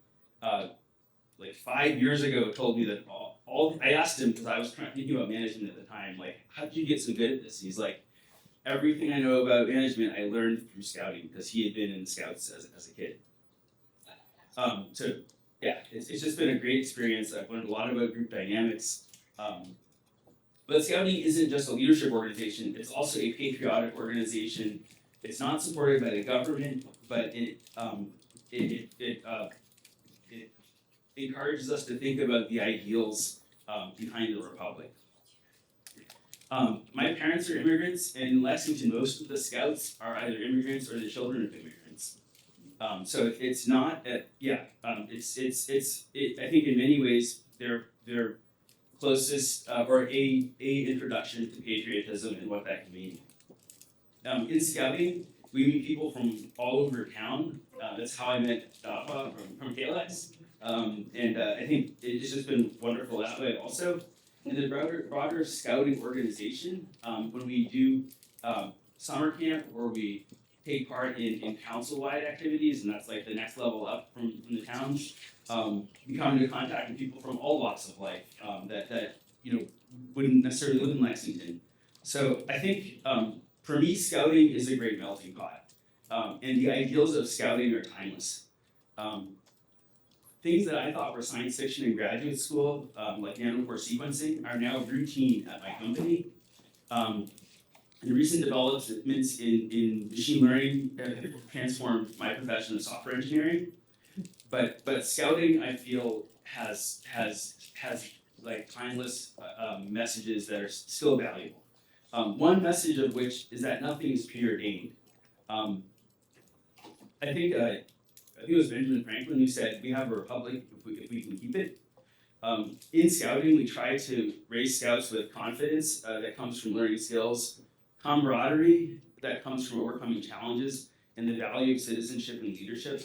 like 5 years ago told me that I asked him, because I was thinking about management at the time, like, how did you get so good at this? He's like, everything I know about management I learned through scouting, because he had been in the Scouts as a kid. So yeah, it's just been a great experience. I've learned a lot about group dynamics. But scouting isn't just a leadership organization, it's also a patriotic organization. It's not supported by the government, but it encourages us to think about the ideals behind the Republic. My parents are immigrants, and in Lexington, most of the Scouts are either immigrants or the children of immigrants. So it's not, I think in many ways, they're closest or a introduction to patriotism and what that can mean. In scouting, we meet people from all over town. That's how I met Dapa from CALex. And I think it's just been wonderful that way also. In the broader scouting organization, when we do summer camp or we take part in council-wide activities, and that's like the next level up from the towns, we come into contact with people from all walks of life that wouldn't necessarily live in Lexington. So I think for me, scouting is a great melting pot, and the ideals of scouting are timeless. Things that I thought were science fiction in graduate school, like nanopore sequencing, are now routine at my company. And recent developments in machine learning have transformed my profession of software engineering. But scouting, I feel, has like timeless messages that are still valuable. One message of which is that nothing is preordained. I think it was Benjamin Franklin who said, "We have a republic if we can keep it." In scouting, we try to raise scouts with confidence that comes from learning skills, camaraderie that comes from overcoming challenges, and the value of citizenship and leadership,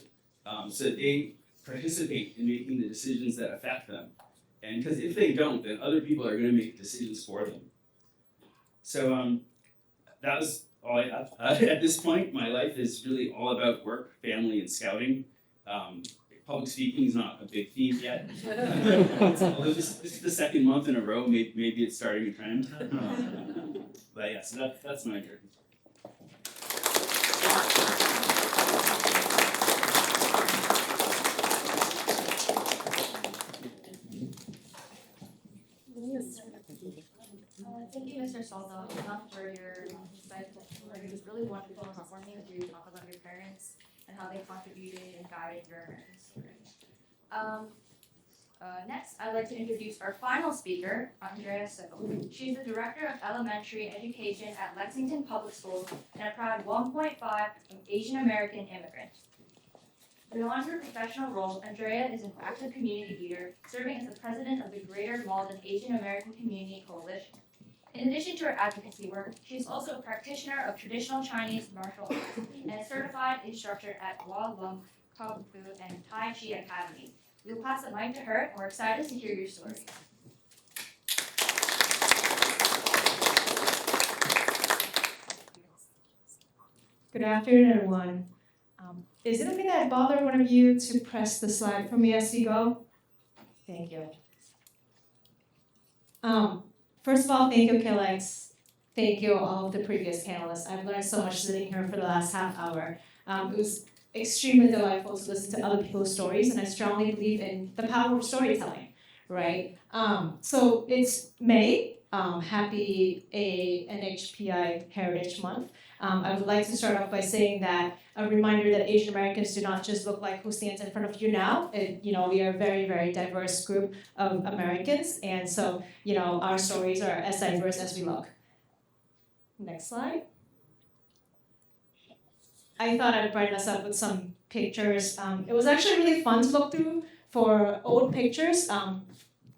so that they participate in making the decisions that affect them. And because if they don't, then other people are going to make decisions for them. So that was all I have. At this point, my life is really all about work, family, and scouting. Public speaking is not a big theme yet. Although this is the second month in a row, maybe it's starting a trend. But yeah, so that's my American story. Thank you, Mr. Salda, for your insightful story. It was really wonderful and heartwarming to hear you talk about your parents and how they contributed and guided your American story. Next, I'd like to introduce our final speaker, Andrea So. She's the Director of Elementary Education at Lexington Public Schools and a proud 1.5 of Asian American immigrant. Beyond her professional role, Andrea is an active community leader, serving as the president of the Greater Malden Asian American Community Coalition. In addition to her advocacy work, she is also a practitioner of traditional Chinese martial arts and a certified instructor at Hua Lung Kung Fu and Tai Chi Academy. We will pass the mic to her, and we're excited to hear your story. Good afternoon, everyone. Is it okay that I bother one of you to press the slide for me as you go? Thank you. First of all, thank you, CALex. Thank you, all of the previous panelists. I've learned so much sitting here for the last half hour. It was extremely delightful to listen to other people's stories, and I strongly believe in the power of storytelling, right? So it's May. Happy NHPI Heritage Month. I would like to start off by saying that a reminder that Asian Americans do not just look like who stands in front of you now. We are a very, very diverse group of Americans, and so, our stories are as diverse as we look. Next slide. I thought I'd brighten us up with some pictures. It was actually really fun to look through for old pictures.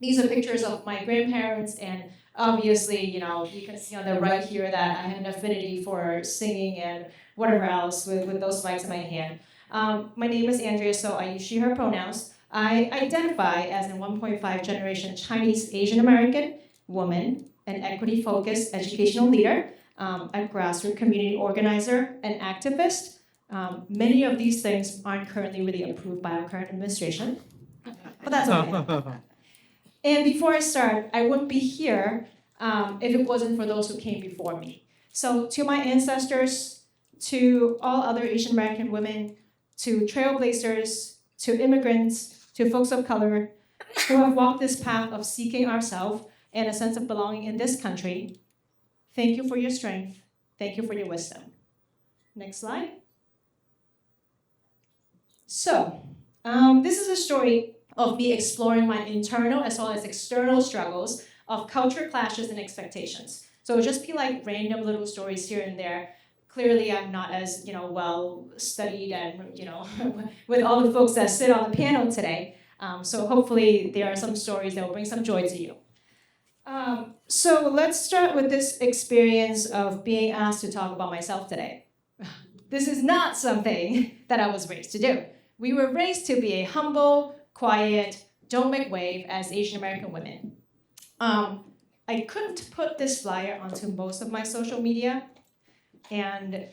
These are pictures of my grandparents, and obviously, you can see on the right here that I have an affinity for singing and whatever else with those mics in my hand. My name is Andrea, so I use she, her pronouns. I identify as a 1.5 generation Chinese Asian American woman, an equity-focused educational leader, a grassroots community organizer, an activist. Many of these things aren't currently really approved by our current administration, but that's okay. And before I start, I wouldn't be here if it wasn't for those who came before me. So to my ancestors, to all other Asian American women, to trailblazers, to immigrants, to folks of color who have walked this path of seeking ourselves and a sense of belonging in this country, thank you for your strength. Thank you for your wisdom. Next slide. So, this is a story of me exploring my internal as well as external struggles of culture clashes and expectations. So it'll just be like random little stories here and there. Clearly, I'm not as well studied and with all the folks that sit on the panel today. So hopefully there are some stories that will bring some joy to you. So let's start with this experience of being asked to talk about myself today. This is not something that I was raised to do. We were raised to be a humble, quiet, don't make wave as Asian American women. I couldn't put this flyer onto most of my social media. And,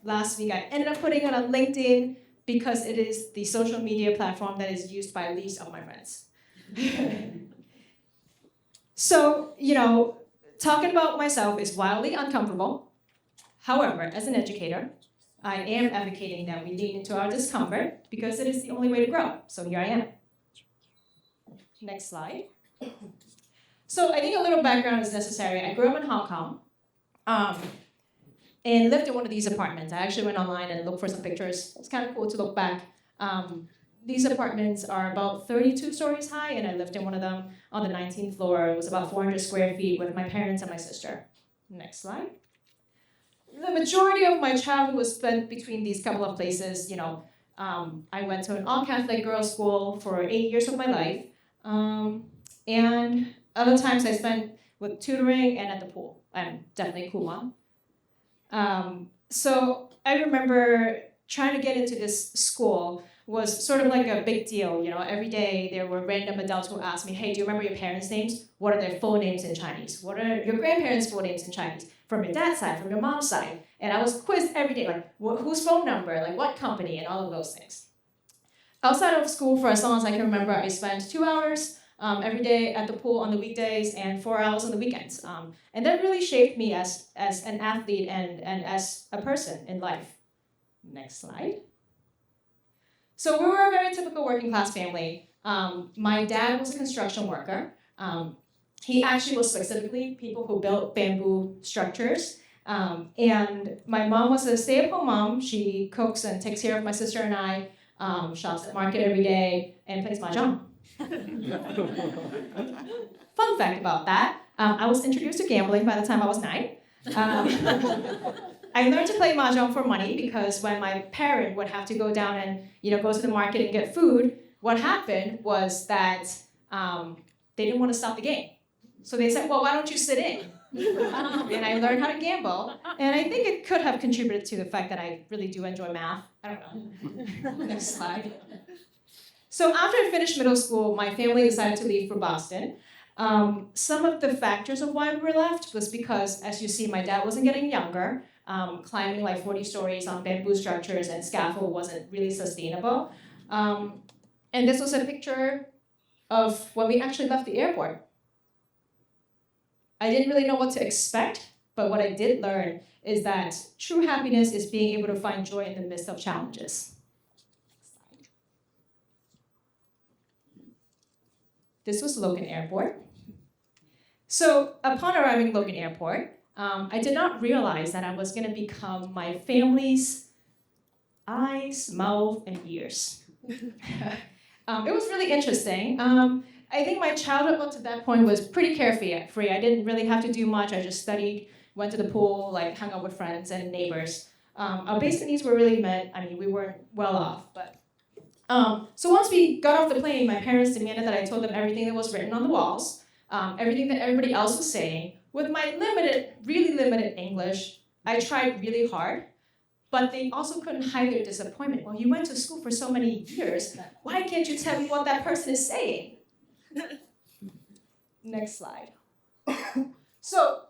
last week I ended up putting it on LinkedIn because it is the social media platform that is used by least of my friends. So, talking about myself is wildly uncomfortable. However, as an educator, I am advocating that we lean into our discomfort because it is the only way to grow. So here I am. Next slide. So I think a little background is necessary. I grew up in Hong Kong and lived in one of these apartments. I actually went online and looked for some pictures. It's kind of cool to look back. These apartments are about 32 stories high, and I lived in one of them on the 19th floor. It was about 400 square feet with my parents and my sister. Next slide. The majority of my childhood was spent between these couple of places. I went to an all-Catholic girls' school for 8 years of my life. And other times I spent with tutoring and at the pool. I'm definitely a cool one. So I remember trying to get into this school was sort of like a big deal. Every day there were random adults who asked me, hey, do you remember your parents' names? What are their full names in Chinese? What are your grandparents' full names in Chinese? From your dad's side, from your mom's side. And I was quizzed every day, like whose phone number, like what company, and all of those things. Outside of school, for as long as I can remember, I spent 2 hours every day at the pool on the weekdays and 4 hours on the weekends. And that really shaped me as an athlete and as a person in life. Next slide. So we were a very typical working class family. My dad was a construction worker. He actually was specifically people who built bamboo structures. And my mom was a stay-at-home mom. She cooks and takes care of my sister and I, shops at market every day, and plays mahjong. Fun fact about that, I was introduced to gambling by the time I was 9. I learned to play mahjong for money because when my parent would have to go down and go to the market and get food, what happened was that they didn't want to stop the game. So they said, well, why don't you sit in? And I learned how to gamble. And I think it could have contributed to the fact that I really do enjoy math. I don't know. Next slide. So after I finished middle school, my family decided to leave for Boston. Some of the factors of why we were left was because, as you see, my dad wasn't getting younger. Climbing like 40 stories on bamboo structures and scaffold wasn't really sustainable. And this was a picture of when we actually left the airport. I didn't really know what to expect, but what I did learn is that true happiness is being able to find joy in the midst of challenges. This was Logan Airport. So upon arriving at Logan Airport, I did not realize that I was going to become my family's eyes, mouth, and ears. It was really interesting. I think my childhood up to that point was pretty carefree. I didn't really have to do much. I just studied, went to the pool, like hung out with friends and neighbors. Our basic needs were really met. I mean, we weren't well off, but so once we got off the plane, my parents demanded that I told them everything that was written on the walls, everything that everybody else was saying. With my really limited English, I tried really hard, but they also couldn't hide their disappointment. Well, you went to school for so many years. Why can't you tell me what that person is saying? Next slide. So,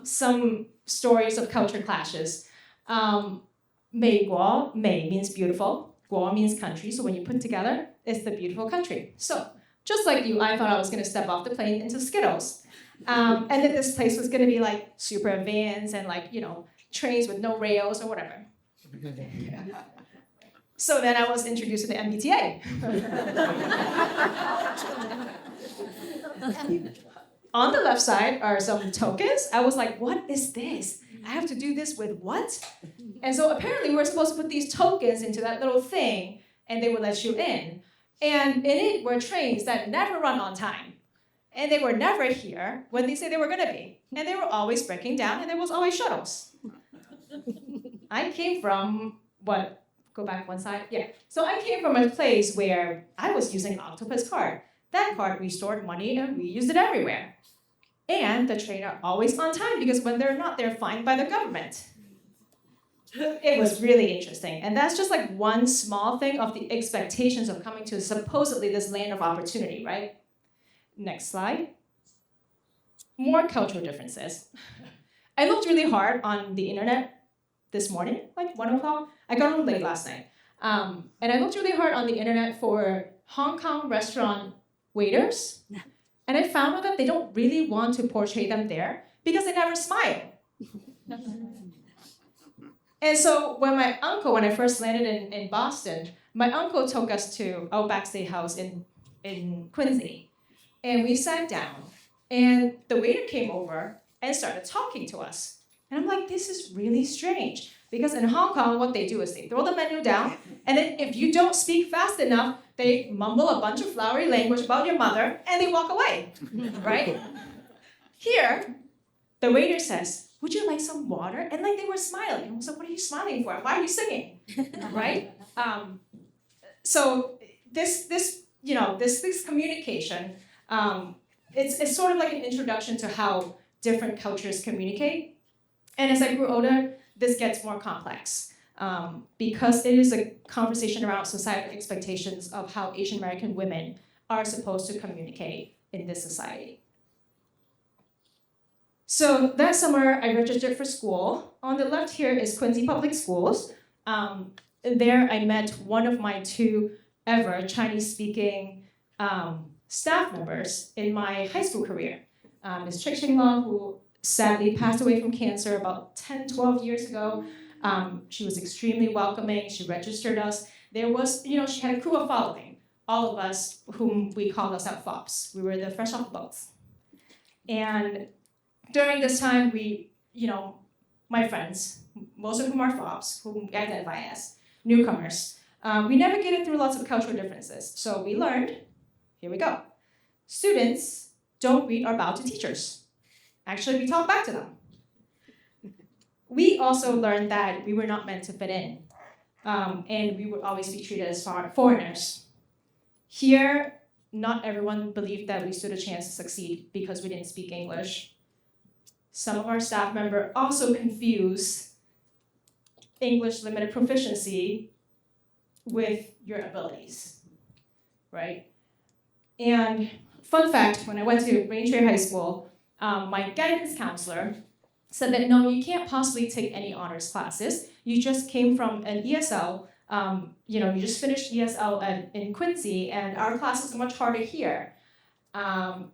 some stories of culture clashes. 美国, 美 means beautiful, 国 means country, so when you put together, it's the beautiful country. So, just like you, I thought I was going to step off the plane into Skittles. And that this place was going to be like super advanced and like, trains with no rails or whatever. So then I was introduced to the MBTA. On the left side are some tokens. I was like, what is this? I have to do this with what? And so apparently we were supposed to put these tokens into that little thing and they would let you in. And in it were trains that never run on time. And they were never here when they said they were gonna be. And they were always breaking down and there was always shuttles. I came from, go back one side? Yeah. So I came from a place where I was using Octopus card. That card, we stored money and we used it everywhere. And the trains are always on time because when they're not, they're fined by the government. It was really interesting. And that's just like one small thing of the expectations of coming to supposedly this land of opportunity, right? Next slide. More cultural differences. I looked really hard on the internet this morning, like 1 o'clock. I got home late last night. And I looked really hard on the internet for Hong Kong restaurant waiters. And I found out that they don't really want to portray them there because they never smile. And so when I first landed in Boston, my uncle took us to Outback Steakhouse in Quincy. And we sat down, and the waiter came over and started talking to us. And I'm like, this is really strange. Because in Hong Kong, what they do is they throw the menu down, and then if you don't speak fast enough, they mumble a bunch of flowery language about your mother, and they walk away, right? Here, the waiter says, would you like some water? And like they were smiling. I was like, what are you smiling for? Why are you singing, right? So this communication, it's sort of like an introduction to how different cultures communicate. And as I grew older, this gets more complex because it is a conversation around societal expectations of how Asian American women are supposed to communicate in this society. So that summer, I registered for school. On the left here is Quincy Public Schools. There I met one of my 2 ever Chinese-speaking staff members in my high school career. Ms. Chik Ching Long, who sadly passed away from cancer about 10, 12 years ago. She was extremely welcoming. She registered us. There was, she had a crew of following. All of us, whom we called ourselves FOPs. We were the fresh off the boats. And during this time, my friends, most of whom are FOPs, whom we identify as newcomers, we navigated through lots of cultural differences. So we learned, here we go, students don't read or bow to teachers. Actually, we talk back to them. We also learned that we were not meant to fit in, and we would always be treated as foreigners. Here, not everyone believed that we stood a chance to succeed because we didn't speak English. Some of our staff members also confused English limited proficiency with your abilities, right? And fun fact, when I went to Raintree High School, my guidance counselor said that no, you can't possibly take any honors classes. You just came from an ESL, you just finished ESL in Quincy, and our classes are much harder here. Well,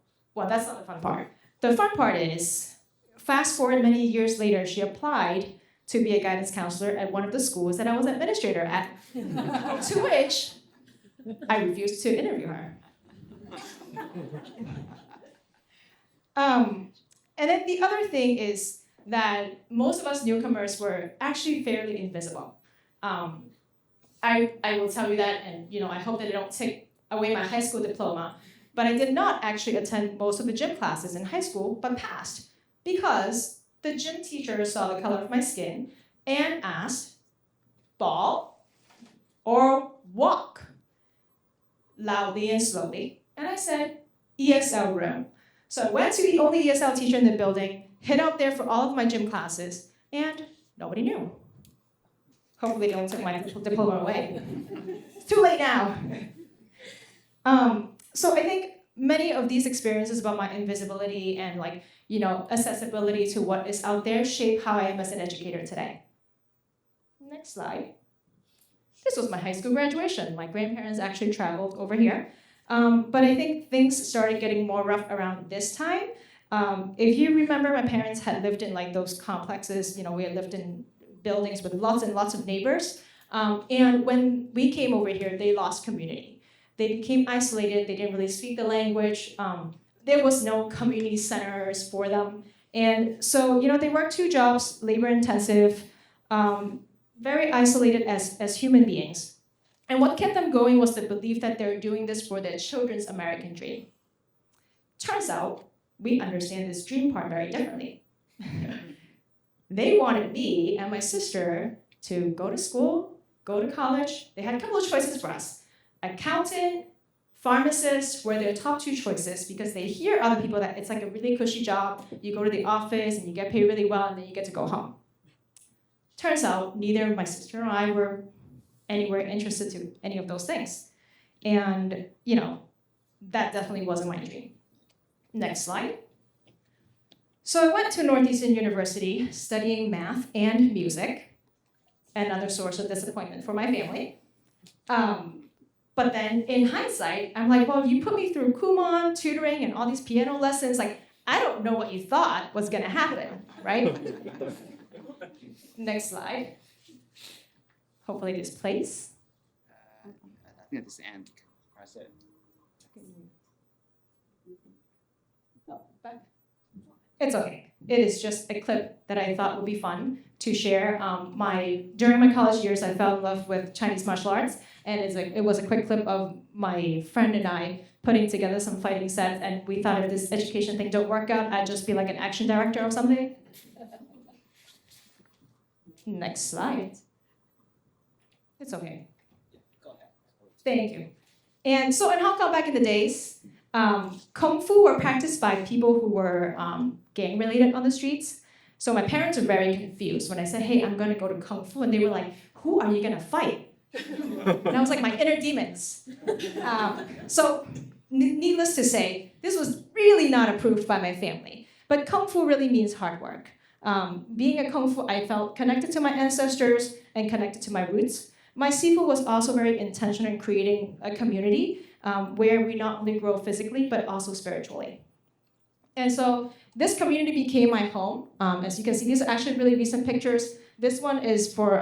that's not the fun part. The fun part is, fast forward many years later, she applied to be a guidance counselor at one of the schools that I was administrator at, to which I refused to interview her. And then the other thing is that most of us newcomers were actually fairly invisible. I will tell you that, and I hope that they don't take away my high school diploma, but I did not actually attend most of the gym classes in high school, but passed, because the gym teacher saw the color of my skin and asked, ball or walk? Loudly and slowly. And I said, ESL room. So I went to the only ESL teacher in the building, hid out there for all of my gym classes, and nobody knew. Hopefully they don't take my diploma away. It's too late now. So I think many of these experiences about my invisibility and accessibility to what is out there shape how I am as an educator today. Next slide. This was my high school graduation. My grandparents actually traveled over here. But I think things started getting more rough around this time. If you remember, my parents had lived in those complexes. We had lived in buildings with lots and lots of neighbors. And when we came over here, they lost community. They became isolated. They didn't really speak the language. There was no community centers for them. And so, they worked 2 jobs, labor intensive, very isolated as human beings. And what kept them going was the belief that they're doing this for their children's American dream. Turns out, we understand this dream part very differently. They wanted me and my sister to go to school, go to college. They had a couple of choices for us. Accountant, pharmacist were their top 2 choices because they hear other people that it's a really cushy job. You go to the office and you get paid really well and then you get to go home. Turns out, neither my sister or I were anywhere interested to any of those things. And, that definitely wasn't my dream. Next slide. So I went to Northeastern University studying math and music, another source of disappointment for my family. But then in hindsight, I'm like, well, you put me through Kumon, tutoring, and all these piano lessons. I don't know what you thought was gonna happen, right? Next slide. Hopefully this plays. I think at this end, press it. Oh, back. It's okay. It is just a clip that I thought would be fun to share. During my college years, I fell in love with Chinese martial arts, and it was a quick clip of my friend and I putting together some fighting sets, and we thought if this education thing don't work out, I'd just be like an action director or something. Next slide. It's okay. Go ahead. Thank you. And so in Hong Kong back in the days, Kung Fu were practiced by people who were gang-related on the streets. So my parents were very confused when I said, hey, I'm going to go to Kung Fu. And they were like, who are you going to fight? And I was like, my inner demons. So needless to say, this was really not approved by my family. But Kung Fu really means hard work. Being a Kung Fu, I felt connected to my ancestors and connected to my roots. My Sifu was also very intentional in creating a community where we not only grow physically, but also spiritually. And so this community became my home. As you can see, these are actually really recent pictures. This one is for,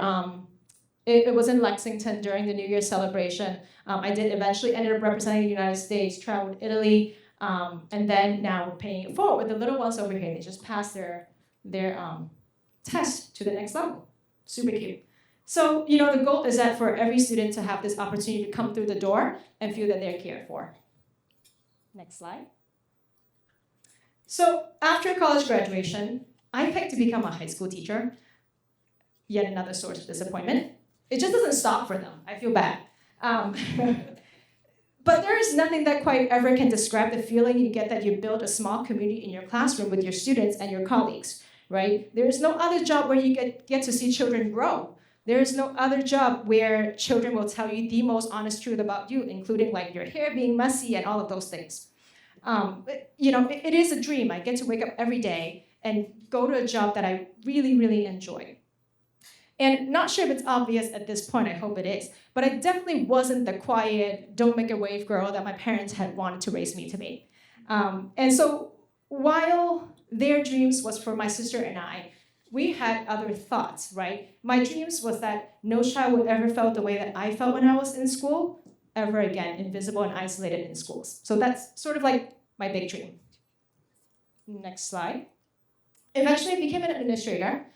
it was in Lexington during the New Year celebration. I did eventually ended up representing the United States, traveled to Italy, and then now we're paying it forward with the little ones over here. They just passed their test to the next level. Super cute. So, the goal is that for every student to have this opportunity to come through the door and feel that they're cared for. Next slide. So after college graduation, I picked to become a high school teacher. Yet another source of disappointment. It just doesn't stop for them. I feel bad. But there is nothing that quite ever can describe the feeling you get that you build a small community in your classroom with your students and your colleagues, right? There is no other job where you get to see children grow. There is no other job where children will tell you the most honest truth about you, including like your hair being messy and all of those things. It is a dream. I get to wake up every day and go to a job that I really, really enjoy. And not sure if it's obvious at this point, I hope it is, but I definitely wasn't the quiet, don't make a wave girl that my parents had wanted to raise me to be. And so while their dreams was for my sister and I, we had other thoughts, right? My dreams was that no child would ever felt the way that I felt when I was in school, ever again, invisible and isolated in schools. So that's sort of like my big dream. Next slide. Eventually I became an administrator.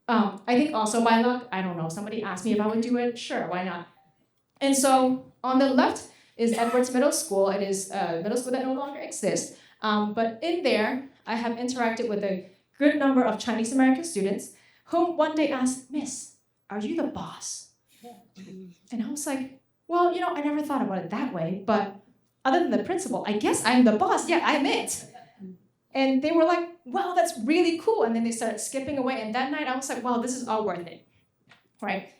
I think also by luck, I don't know, somebody asked me if I would do it, sure, why not? And so on the left is Edwards Middle School. It is a middle school that no longer exists. But in there, I have interacted with a good number of Chinese American students whom one day asked, Miss, are you the boss? And I was like, well, I never thought about it that way, but other than the principal, I guess I'm the boss. Yeah, I'm it. And they were like, wow, that's really cool. And then they started skipping away. And that night I was like, wow, this is all worth it, right?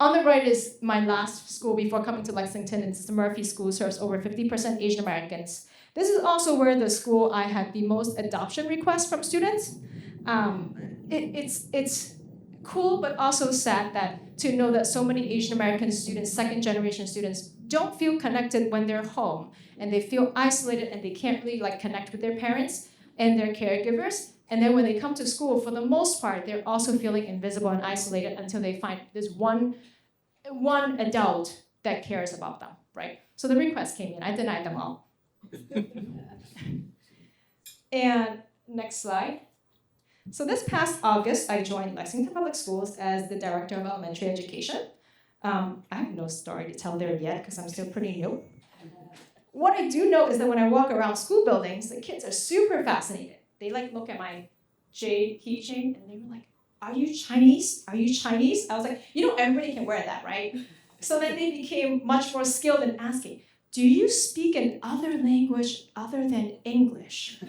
On the right is my last school before coming to Lexington. It's the Murphy School, serves over 50% Asian Americans. This is also where the school I had the most adoption requests from students. It's cool, but also sad that to know that so many Asian American students, second generation students, don't feel connected when they're home. And they feel isolated and they can't really connect with their parents and their caregivers. And then when they come to school, for the most part, they're also feeling invisible and isolated until they find this one adult that cares about them, right? So the request came in. I denied them all. And next slide. So this past August, I joined Lexington Public Schools as the Director of Elementary Education. I have no story to tell there yet because I'm still pretty new. What I do know is that when I walk around school buildings, the kids are super fascinated. They look at my jade keychain and they were like, are you Chinese? Are you Chinese? I was like, everybody can wear that, right? So then they became much more skilled in asking, do you speak an other language other than English?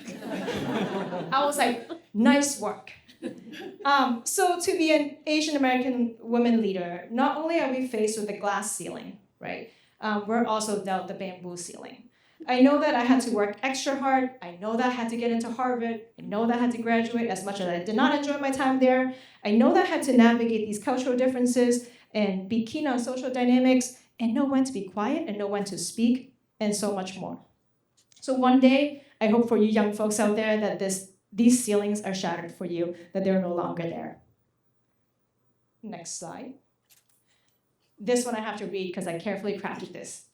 I was like, nice work. So to be an Asian American women leader, not only are we faced with the glass ceiling, right? We're also dealt the bamboo ceiling. I know that I had to work extra hard. I know that I had to get into Harvard. I know that I had to graduate as much as I did not enjoy my time there. I know that I had to navigate these cultural differences and be keen on social dynamics and know when to be quiet and know when to speak and so much more. So one day, I hope for you young folks out there that these ceilings are shattered for you, that they're no longer there. Next slide. This one I have to read because I carefully crafted this.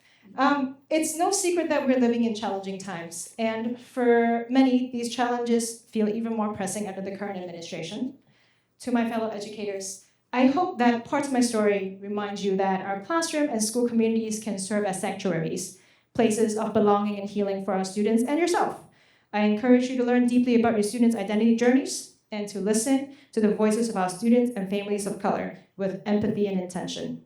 It's no secret that we're living in challenging times, and for many, these challenges feel even more pressing under the current administration. To my fellow educators, I hope that parts of my story remind you that our classroom and school communities can serve as sanctuaries, places of belonging and healing for our students and yourself. I encourage you to learn deeply about your students' identity journeys and to listen to the voices of our students and families of color with empathy and intention.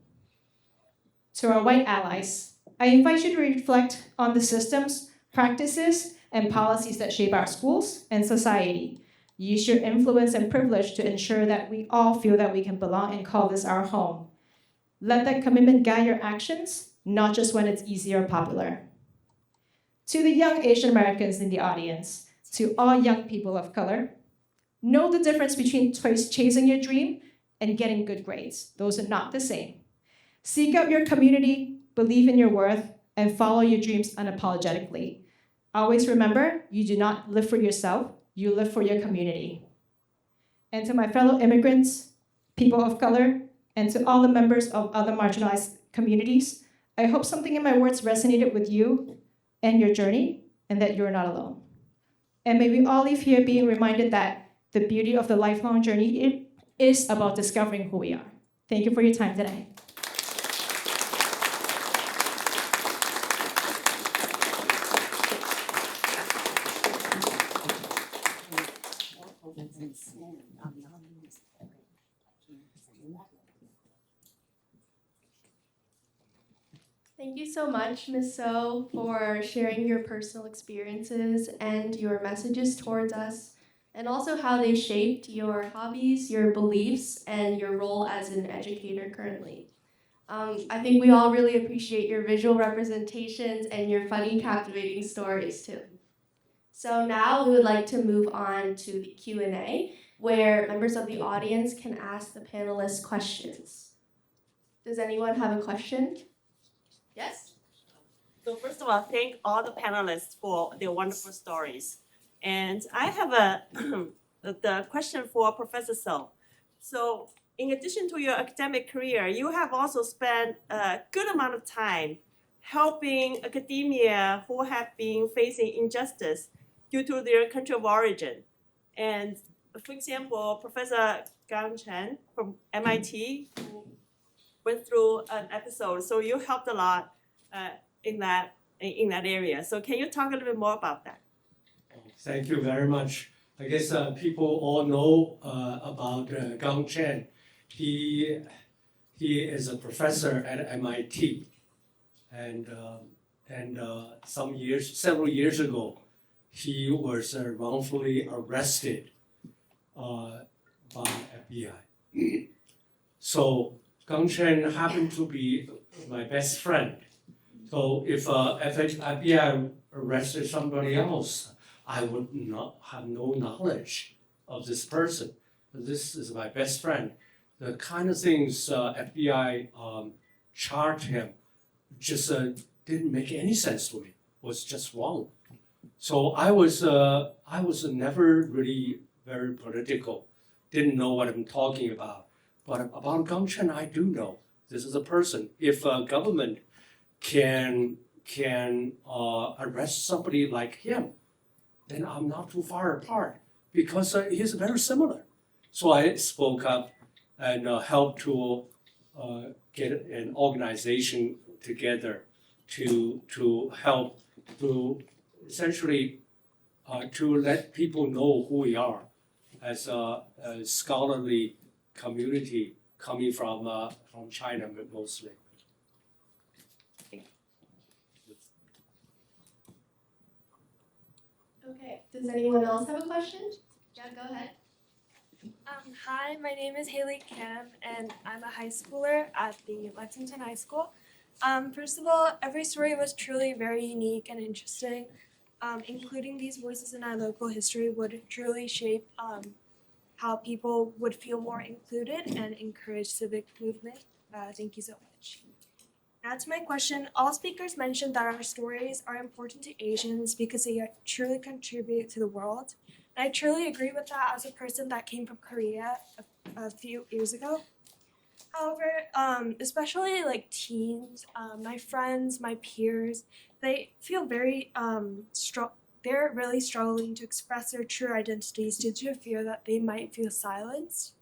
To our white allies, I invite you to reflect on the systems, practices, and policies that shape our schools and society. Use your influence and privilege to ensure that we all feel that we can belong and call this our home. Let that commitment guide your actions, not just when it's easy or popular. To the young Asian Americans in the audience, to all young people of color, know the difference between chasing your dream and getting good grades. Those are not the same. Seek out your community, believe in your worth, and follow your dreams unapologetically. Always remember, you do not live for yourself, you live for your community. And to my fellow immigrants, people of color, and to all the members of other marginalized communities, I hope something in my words resonated with you and your journey, and that you're not alone. And may we all leave here being reminded that the beauty of the lifelong journey is about discovering who we are. Thank you for your time today. Thank you so much, Ms. So, for sharing your personal experiences and your messages towards us, and also how they shaped your hobbies, your beliefs, and your role as an educator currently. I think we all really appreciate your visual representations and your funny, captivating stories too. So now we would like to move on to the Q&A, where members of the audience can ask the panelists questions. Does anyone have a question? Yes? So first of all, thank all the panelists for their wonderful stories. And I have a the question for Professor So. So in addition to your academic career, you have also spent a good amount of time helping academia who have been facing injustice due to their country of origin. And for example, Professor Gang Chen from MIT, who went through an episode, so you helped a lot in that area. So can you talk a little bit more about that? Thank you very much. I guess people all know about Gang Chen. He is a professor at MIT, and several years ago, he was wrongfully arrested by FBI. So Gang Chen happened to be my best friend. So if FBI arrested somebody else, I would not have no knowledge of this person. This is my best friend. The kind of things FBI charged him just didn't make any sense to me. Was just wrong. So I was never really very political. Didn't know what I'm talking about. But about Gang Chen, I do know. This is a person. If government can arrest somebody like him, then I'm not too far apart because he's very similar. So I spoke up and helped to get an organization together to help to essentially to let people know who we are as a scholarly community coming from China mostly. Okay, does anyone else have a question? Yeah, go ahead. Hi, my name is Haley Kim, and I'm a high schooler at the Lexington High School. First of all, every story was truly very unique and interesting. Including these voices in our local history would truly shape how people would feel more included and encourage civic movement. Thank you so much. Now to my question, all speakers mentioned that our stories are important to Asians because they truly contribute to the world. And I truly agree with that as a person that came from Korea a few years ago. However, especially like teens, my friends, my peers, they feel very they're really struggling to express their true identities due to fear that they might feel silenced.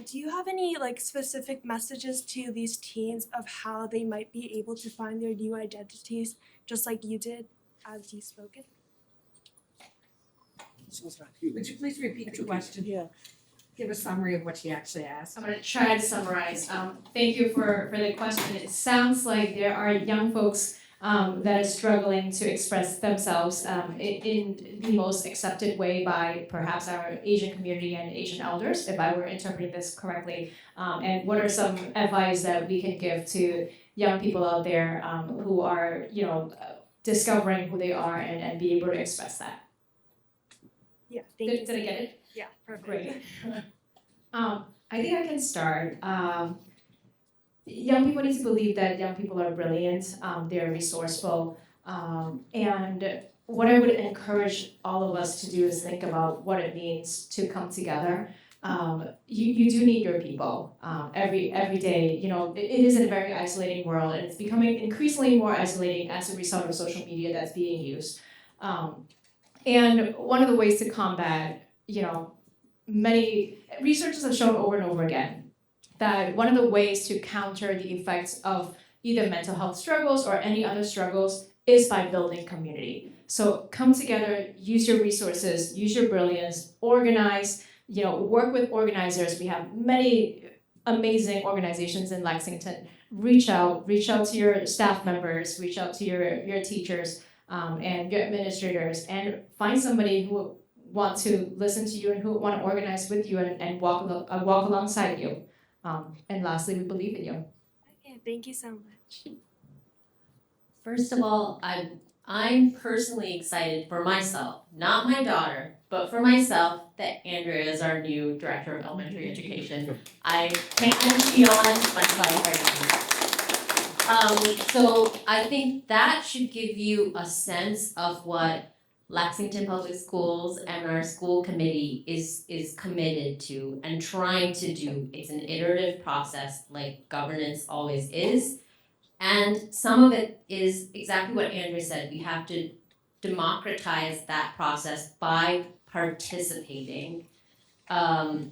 Do you have any like specific messages to these teens of how they might be able to find their new identities, just like you did as you spoken? Would you please repeat the question? Yeah. Give a summary of what she actually asked. I'm going to try to summarize. Thank you for the question. It sounds like there are young folks that are struggling to express themselves in the most accepted way by perhaps our Asian community and Asian elders, if I were interpreting this correctly. And what are some advice that we can give to young people out there who are, discovering who they are and be able to express that? Yeah, thank you. Did I get it? Yeah, perfect. Great. I think I can start. young people need to believe that young people are brilliant, they're resourceful, and what I would encourage all of us to do is think about what it means to come together. You do need your people every day. You know, it is a very isolating world, and it's becoming increasingly more isolating as a result of social media that's being used. And one of the ways to combat, you know, many researchers have shown over and over again that one of the ways to counter the effects of either mental health struggles or any other struggles is by building community. So come together, use your resources, use your brilliance, organize, you know, work with organizers. We have many amazing organizations in Lexington. Reach out to your staff members, reach out to your teachers and your administrators, and find somebody who want to listen to you and who want to organize with you and walk alongside you. And lastly, we believe in you. Okay, thank you so much. First of all, I'm personally excited for myself, not my daughter, but for myself, that Andrea is our new Director of Elementary Education. I can't be on my side right now. So I think that should give you a sense of what Lexington Public Schools and our school committee is committed to and trying to do. It's an iterative process, like governance always is. And some of it is exactly what Andrea said. We have to democratize that process by participating outside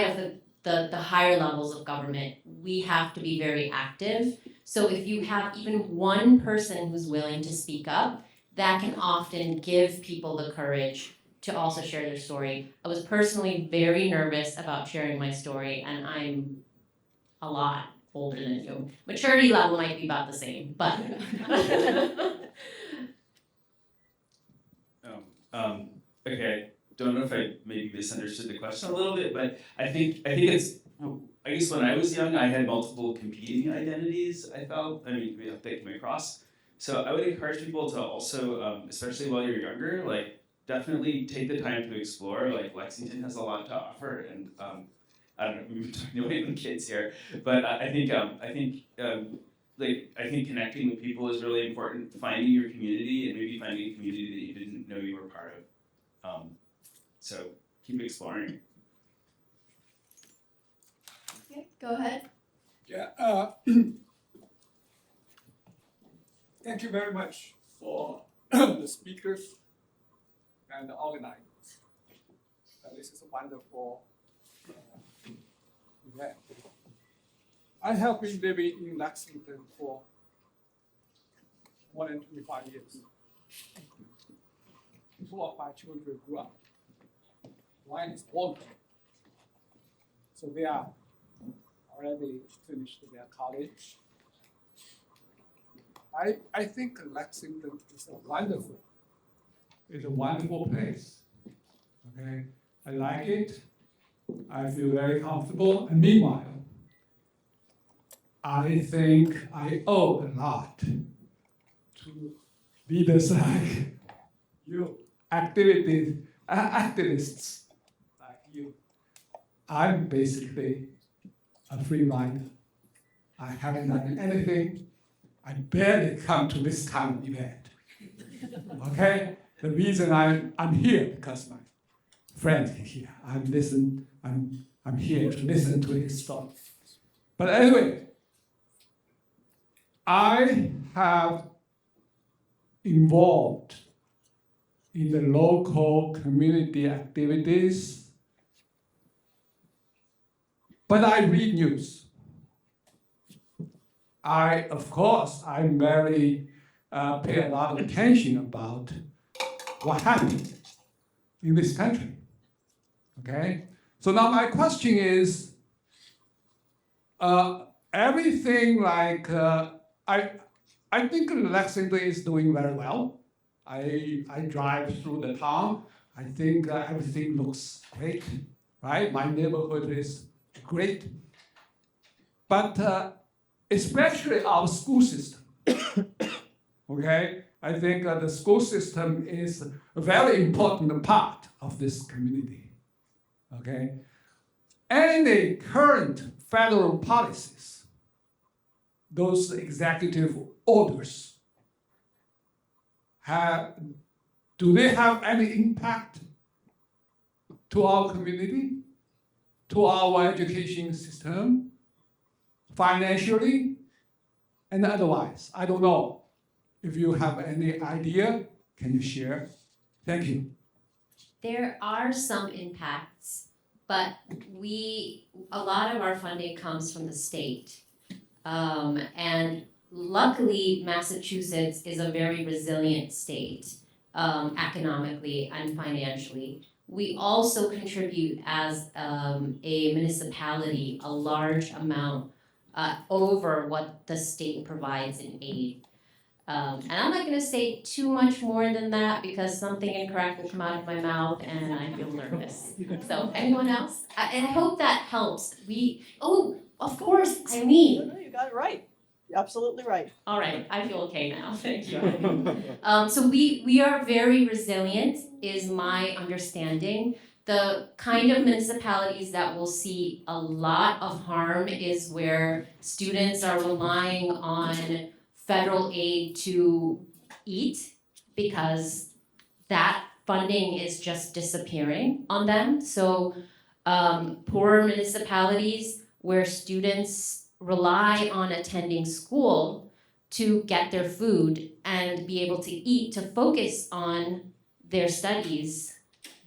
of the higher levels of government. We have to be very active. So if you have even one person who's willing to speak up, that can often give people the courage to also share their story. I was personally very nervous about sharing my story, and I'm a lot older than you. Maturity level might be about the same, but. Okay, don't know if I maybe misunderstood the question a little bit, but I think it's, I guess when I was young, I had multiple competing identities, I felt, that came across. So I would encourage people to also, especially while you're younger, like definitely take the time to explore. Like Lexington has a lot to offer, and I don't know, we've been talking about even kids here, but I think connecting with people is really important. Finding your community, and maybe finding a community that you didn't know you were part of. So keep exploring. Okay, go ahead. Yeah. Thank you very much for the speakers and the organizers. This is a wonderful event. I have been living in Lexington for more than 25 years. 4 of my children grew up. One is born here. So they are already finished their college. I think Lexington is a wonderful place. Okay, I like it. I feel very comfortable. And meanwhile, I think I owe a lot to leaders like you, activists like you. I'm basically a free rider. I haven't done anything. I barely come to this kind of event. Okay? The reason I'm here because my friend is here. I'm here to listen to his story. But anyway, I have involved in the local community activities, but I read news. I'm very pay a lot of attention about what happened in this country. Okay? So now my question is, everything like, I think Lexington is doing very well. I drive through the town. I think everything looks great, right? My neighborhood is great. But especially our school system, okay? I think the school system is a very important part of this community, okay? any current federal policies, those executive orders, do they have any impact to our community, to our education system, financially, and otherwise? I don't know. If you have any idea, can you share? Thank you. There are some impacts, but a lot of our funding comes from the state. And luckily, Massachusetts is a very resilient state, economically and financially. We also contribute as a municipality a large amount over what the state provides in aid. And I'm not gonna say too much more than that because something incorrect will come out of my mouth and I feel nervous. So anyone else? And I hope that helps. Of course, Eileen. No, you got it right. You're absolutely right. All right, I feel okay now, thank you. So we are very resilient, is my understanding. The kind of municipalities that will see a lot of harm is where students are relying on federal aid to eat because that funding is just disappearing on them. So poor municipalities where students rely on attending school to get their food and be able to eat, to focus on their studies,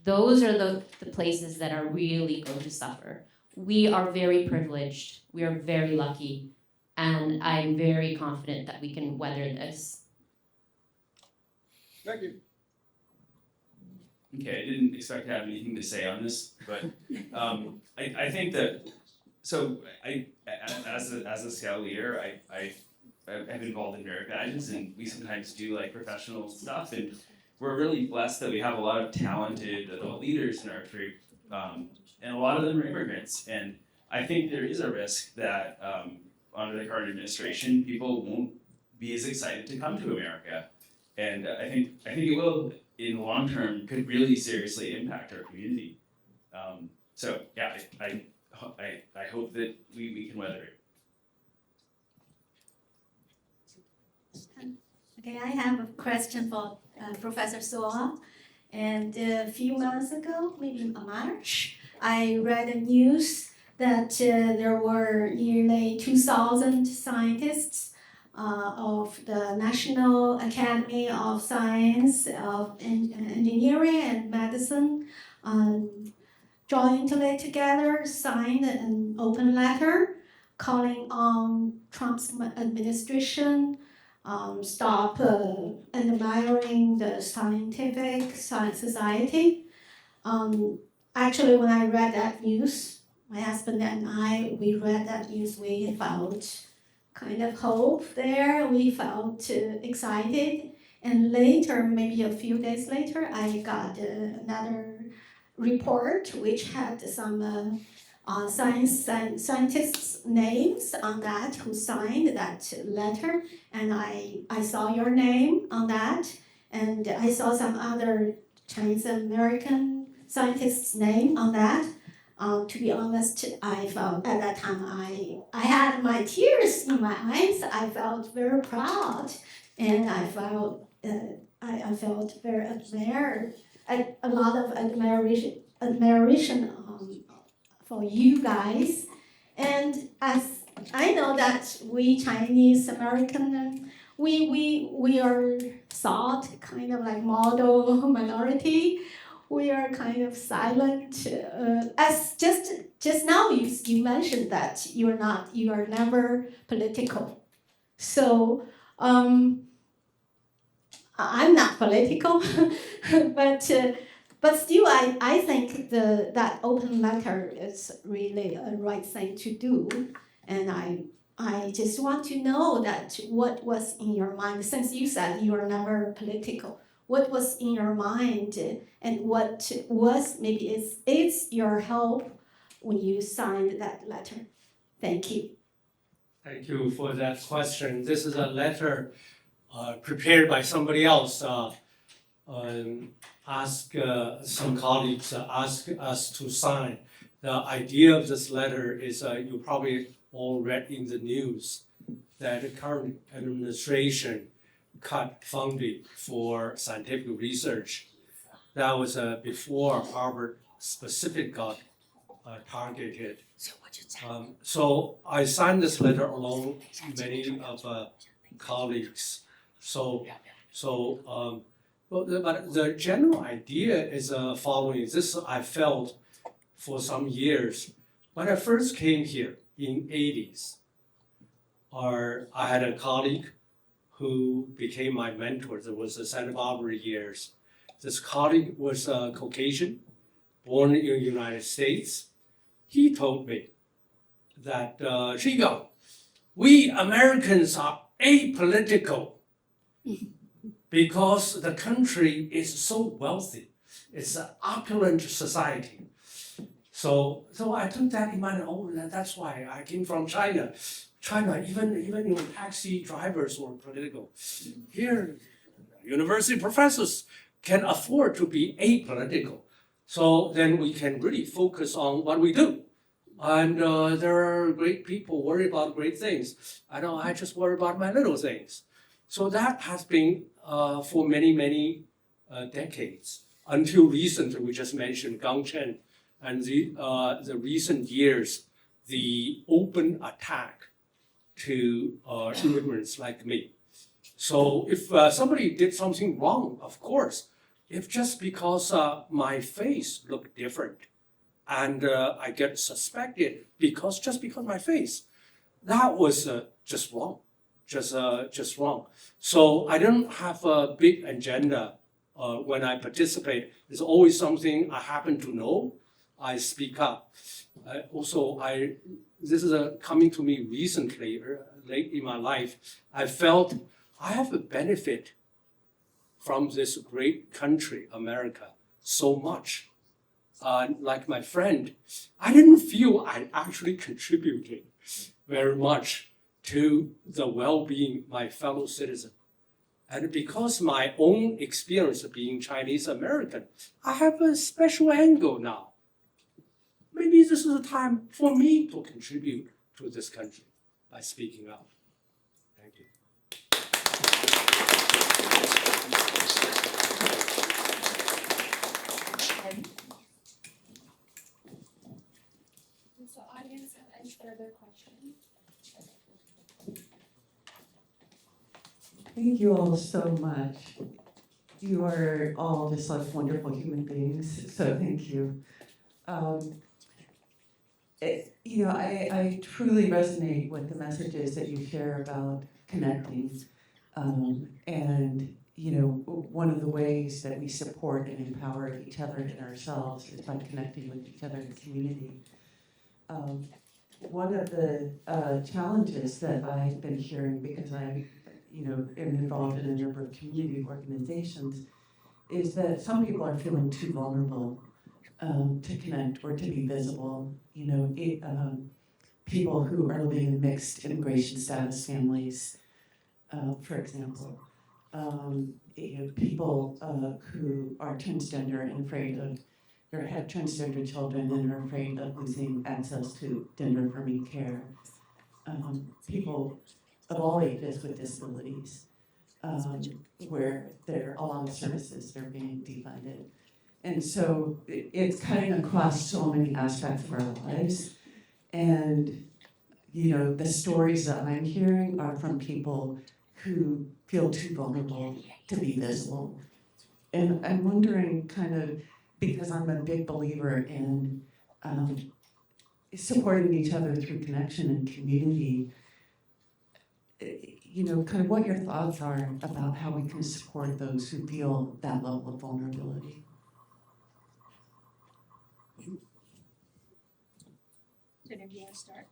those are the places that are really going to suffer. We are very privileged. We are very lucky. And I'm very confident that we can weather this. Thank you. Okay, I didn't expect to have anything to say on this, but I think that, so as a scout leader, I'm involved in merit badges, and we sometimes do like professional stuff, and we're really blessed that we have a lot of talented adult leaders in our troop, and a lot of them are immigrants, and I think there is a risk that under the current administration, people won't be as excited to come to America. And I think it will, in the long term, could really seriously impact our community. So yeah, I hope that we can weather it. Okay, I have a question for Professor Soa. And a few months ago, maybe in March, I read a news that there were nearly 2,000 scientists of the National Academy of Science, of Engineering and Medicine jointly together signed an open letter calling on Trump's administration stop admiring the scientific society. Actually, when I read that news, my husband and I, we read that news, we felt kind of hope there. We felt excited. And later, maybe a few days later, I got another report which had some scientists' names on that who signed that letter. And I saw your name on that. And I saw some other Chinese American scientists' name on that. To be honest, I felt at that time I had my tears in my eyes. I felt very proud, and I felt very admired, a lot of admiration for you guys. And as I know that we Chinese American, we are thought kind of like model minority. We are kind of silent. As just now you mentioned that you are never political. So I'm not political, but still I think that open letter is really a right thing to do, and I just want to know that what was in your mind, since you said you are never political. What was in your mind, and what was maybe is your help when you signed that letter? Thank you. Thank you for that question. This is a letter prepared by somebody else. Some colleagues ask us to sign. The idea of this letter is you probably all read in the news that the current administration cut funding for scientific research. That was before Harvard specific got targeted. So I signed this letter along many of colleagues. But the general idea is following. This I felt for some years. When I first came here in 80s, I had a colleague who became my mentor. There was the Santa Barbara years. This colleague was Caucasian, born in the United States. He told me that, Shigo, we Americans are apolitical because the country is so wealthy. It's an opulent society. So I took that in mind. Oh, that's why I came from China. Even taxi drivers were political. Here, university professors can afford to be apolitical. So then we can really focus on what we do. And there are great people worry about great things. I just worry about my little things. So that has been for many decades. Until recently, we just mentioned Gang Chen, and the recent years, the open attack to immigrants like me. So if somebody did something wrong, of course, if just because my face looked different and I get suspected just because my face, that was just wrong, just wrong. So I don't have a big agenda when I participate. There's always something I happen to know, I speak up. This is coming to me recently, late in my life. I felt I have a benefit from this great country, America, so much. Like my friend, I didn't feel I actually contributed very much to the well-being of my fellow citizen. And because my own experience of being Chinese American, I have a special angle now. Maybe this is a time for me to contribute to this country by speaking out. Thank you. Does the audience have any further questions? Thank you all so much. You are all just such wonderful human beings, so thank you. I truly resonate with the messages that you share about connecting. And, one of the ways that we support and empower each other and ourselves is by connecting with each other in community. One of the challenges that I've been hearing, because I am involved in a number of community organizations, is that some people are feeling too vulnerable to connect or to be visible. People who are living in mixed immigration status families, for example. People who are transgender and afraid of, or have transgender children and are afraid of losing access to gender-affirming care. People of all ages with disabilities, where a lot of services are being defunded. And so it's cutting across so many aspects of our lives. And, the stories that I'm hearing are from people who feel too vulnerable to be visible. And I'm wondering because I'm a big believer in supporting each other through connection and community, what your thoughts are about how we can support those who feel that level of vulnerability. Jennifer, do you want to start?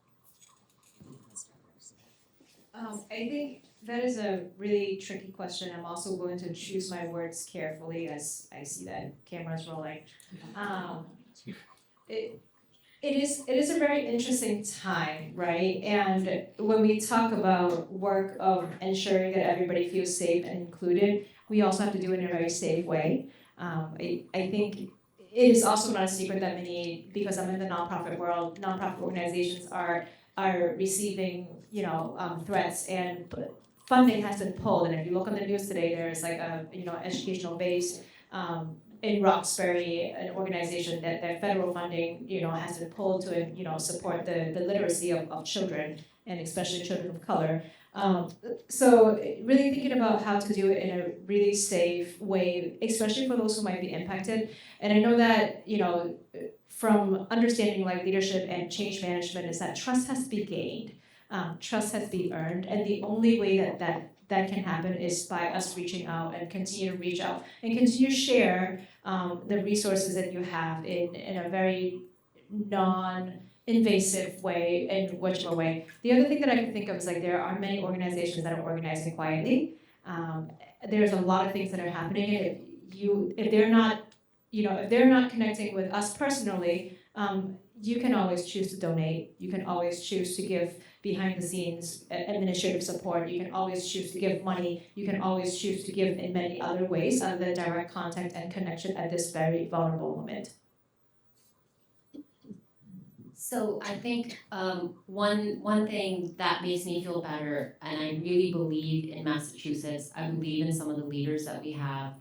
I think that is a really tricky question. I'm also going to choose my words carefully as I see that camera's rolling. It is a very interesting time, right? And when we talk about work of ensuring that everybody feels safe and included, we also have to do it in a very safe way. I think it is also not a secret that many, because I'm in the nonprofit world, nonprofit organizations are receiving, threats, and funding has been pulled. And if you look on the news today, there's like a, educational base in Roxbury, an organization that their federal funding, has been pulled to, support the literacy of children, and especially children of color. So really thinking about how to do it in a really safe way, especially for those who might be impacted. And I know that, from understanding like leadership and change management is that trust has to be gained, trust has to be earned, and the only way that can happen is by us reaching out and continue to reach out and continue to share the resources that you have in a very non-invasive way, in whichever way. The other thing that I can think of is like there are many organizations that are organizing quietly. There's a lot of things that are happening, and if they're not, if they're not connecting with us personally, you can always choose to donate. You can always choose to give behind the scenes administrative support. You can always choose to give money. You can always choose to give in many other ways other than direct contact and connection at this very vulnerable moment. So I think one thing that makes me feel better, and I really believe in Massachusetts, I believe in some of the leaders that we have.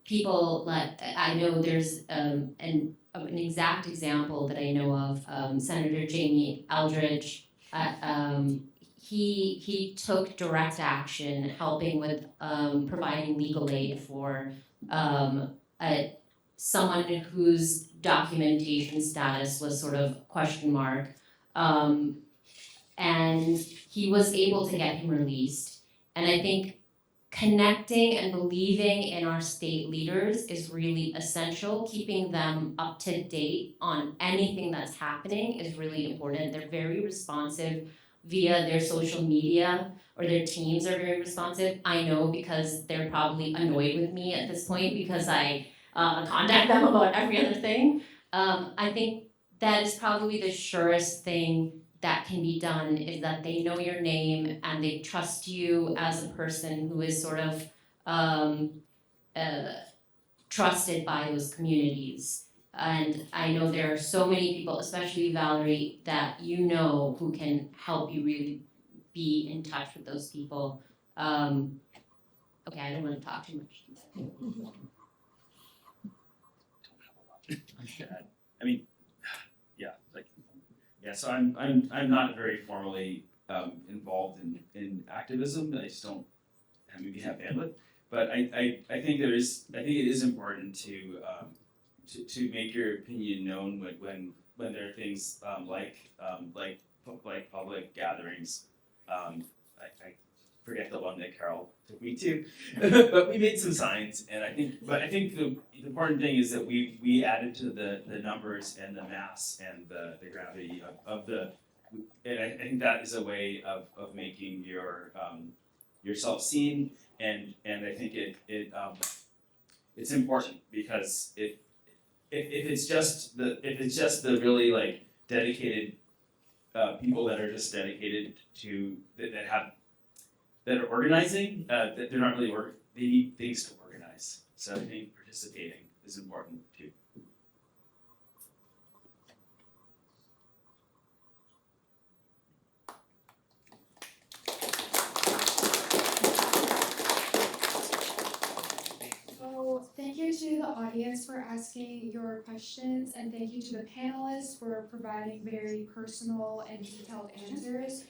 People like, I know there's an exact example that I know of, Senator Jamie Eldridge. He took direct action helping with providing legal aid for someone whose documentation status was sort of question mark, and he was able to get him released. And I think connecting and believing in our state leaders is really essential. Keeping them up to date on anything that's happening is really important. They're very responsive via their social media, or their teams are very responsive. I know because they're probably annoyed with me at this point because I contact them about every other thing. I think that is probably the surest thing that can be done, is that they know your name and they trust you as a person who is sort of trusted by those communities. And I know there are so many people, especially Valerie, that who can help you really be in touch with those people. Okay, I don't want to talk too much. I mean, so I'm not very formally involved in activism. I just don't maybe have bandwidth. But I think it is important to make your opinion known when there are things like public gatherings. I forget the one that Carol took me to, but we made some signs, and I think the important thing is that we added to the numbers and the mass and the gravity of the, and I think that is a way of making yourself seen, and I think it's important, because if it's just the really like dedicated people that are just dedicated to that are organizing, that they're not really they need things to organize. So I think participating is important too. So thank you to the audience for asking your questions, and thank you to the panelists for providing very personal and detailed answers.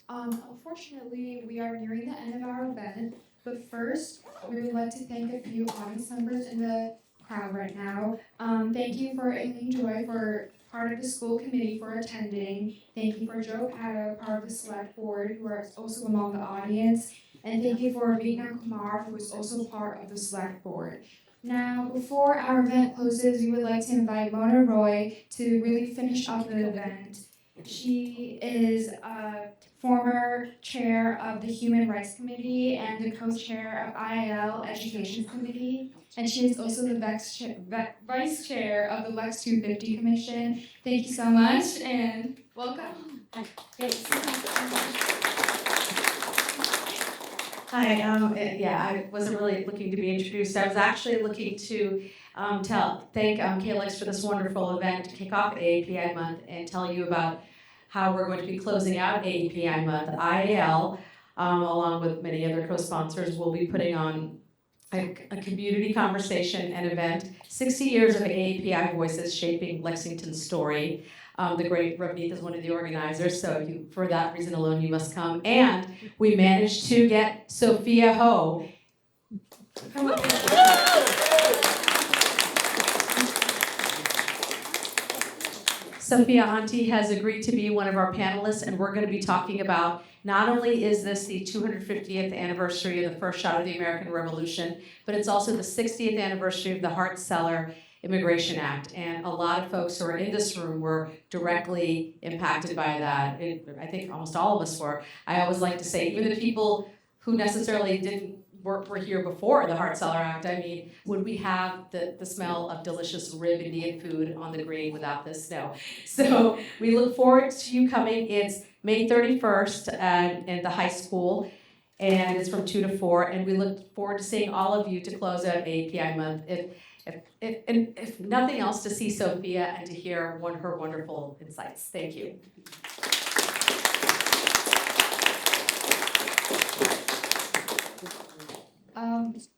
Unfortunately, we are nearing the end of our event, but first, we would like to thank a few audience members in the crowd right now. Thank you for Aileen Joy, for part of the school committee, for attending. Thank you for Joe Pato, part of the select board, who are also among the audience. And thank you for Veena Kumar, who is also part of the select board. Now, before our event closes, we would like to invite Mona Roy to really finish up the event. She is a former chair of the Human Rights Committee and the co-chair of IIL Education Committee, and she is also the vice chair of the Lex 250 Commission. Thank you so much, and welcome. Hi, yeah, I wasn't really looking to be introduced. I was actually looking to thank CALex for this wonderful event to kick off AAPI month and tell you about how we're going to be closing out AAPI month. IAL, along with many other co-sponsors, will be putting on a community conversation and event, 60 years of AAPI voices shaping Lexington's story. The great Ravneet is one of the organizers, so if you, for that reason alone, you must come. And we managed to get Sophia Ho. Come on. Sophia Auntie has agreed to be one of our panelists, and we're going to be talking about not only is this the 250th anniversary of the first shot of the American Revolution, but it's also the 60th anniversary of the Hart-Celler Immigration Act. And a lot of folks who are in this room were directly impacted by that. I think almost all of us were. I always like to say, even the people who necessarily didn't were here before the Hart-Celler Act. I mean, would we have the smell of delicious rib Indian food on the green without this? No. So we look forward to you coming. It's May 31st in the high school, and it's from 2 to 4. And we look forward to seeing all of you to close out API month. If nothing else, to see Sophia and to hear her wonderful insights. Thank you.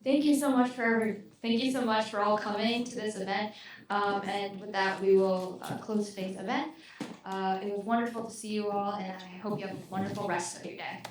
Thank you so much for all coming to this event. And with that, we will close today's event. It was wonderful to see you all, and I hope you have a wonderful rest of your day.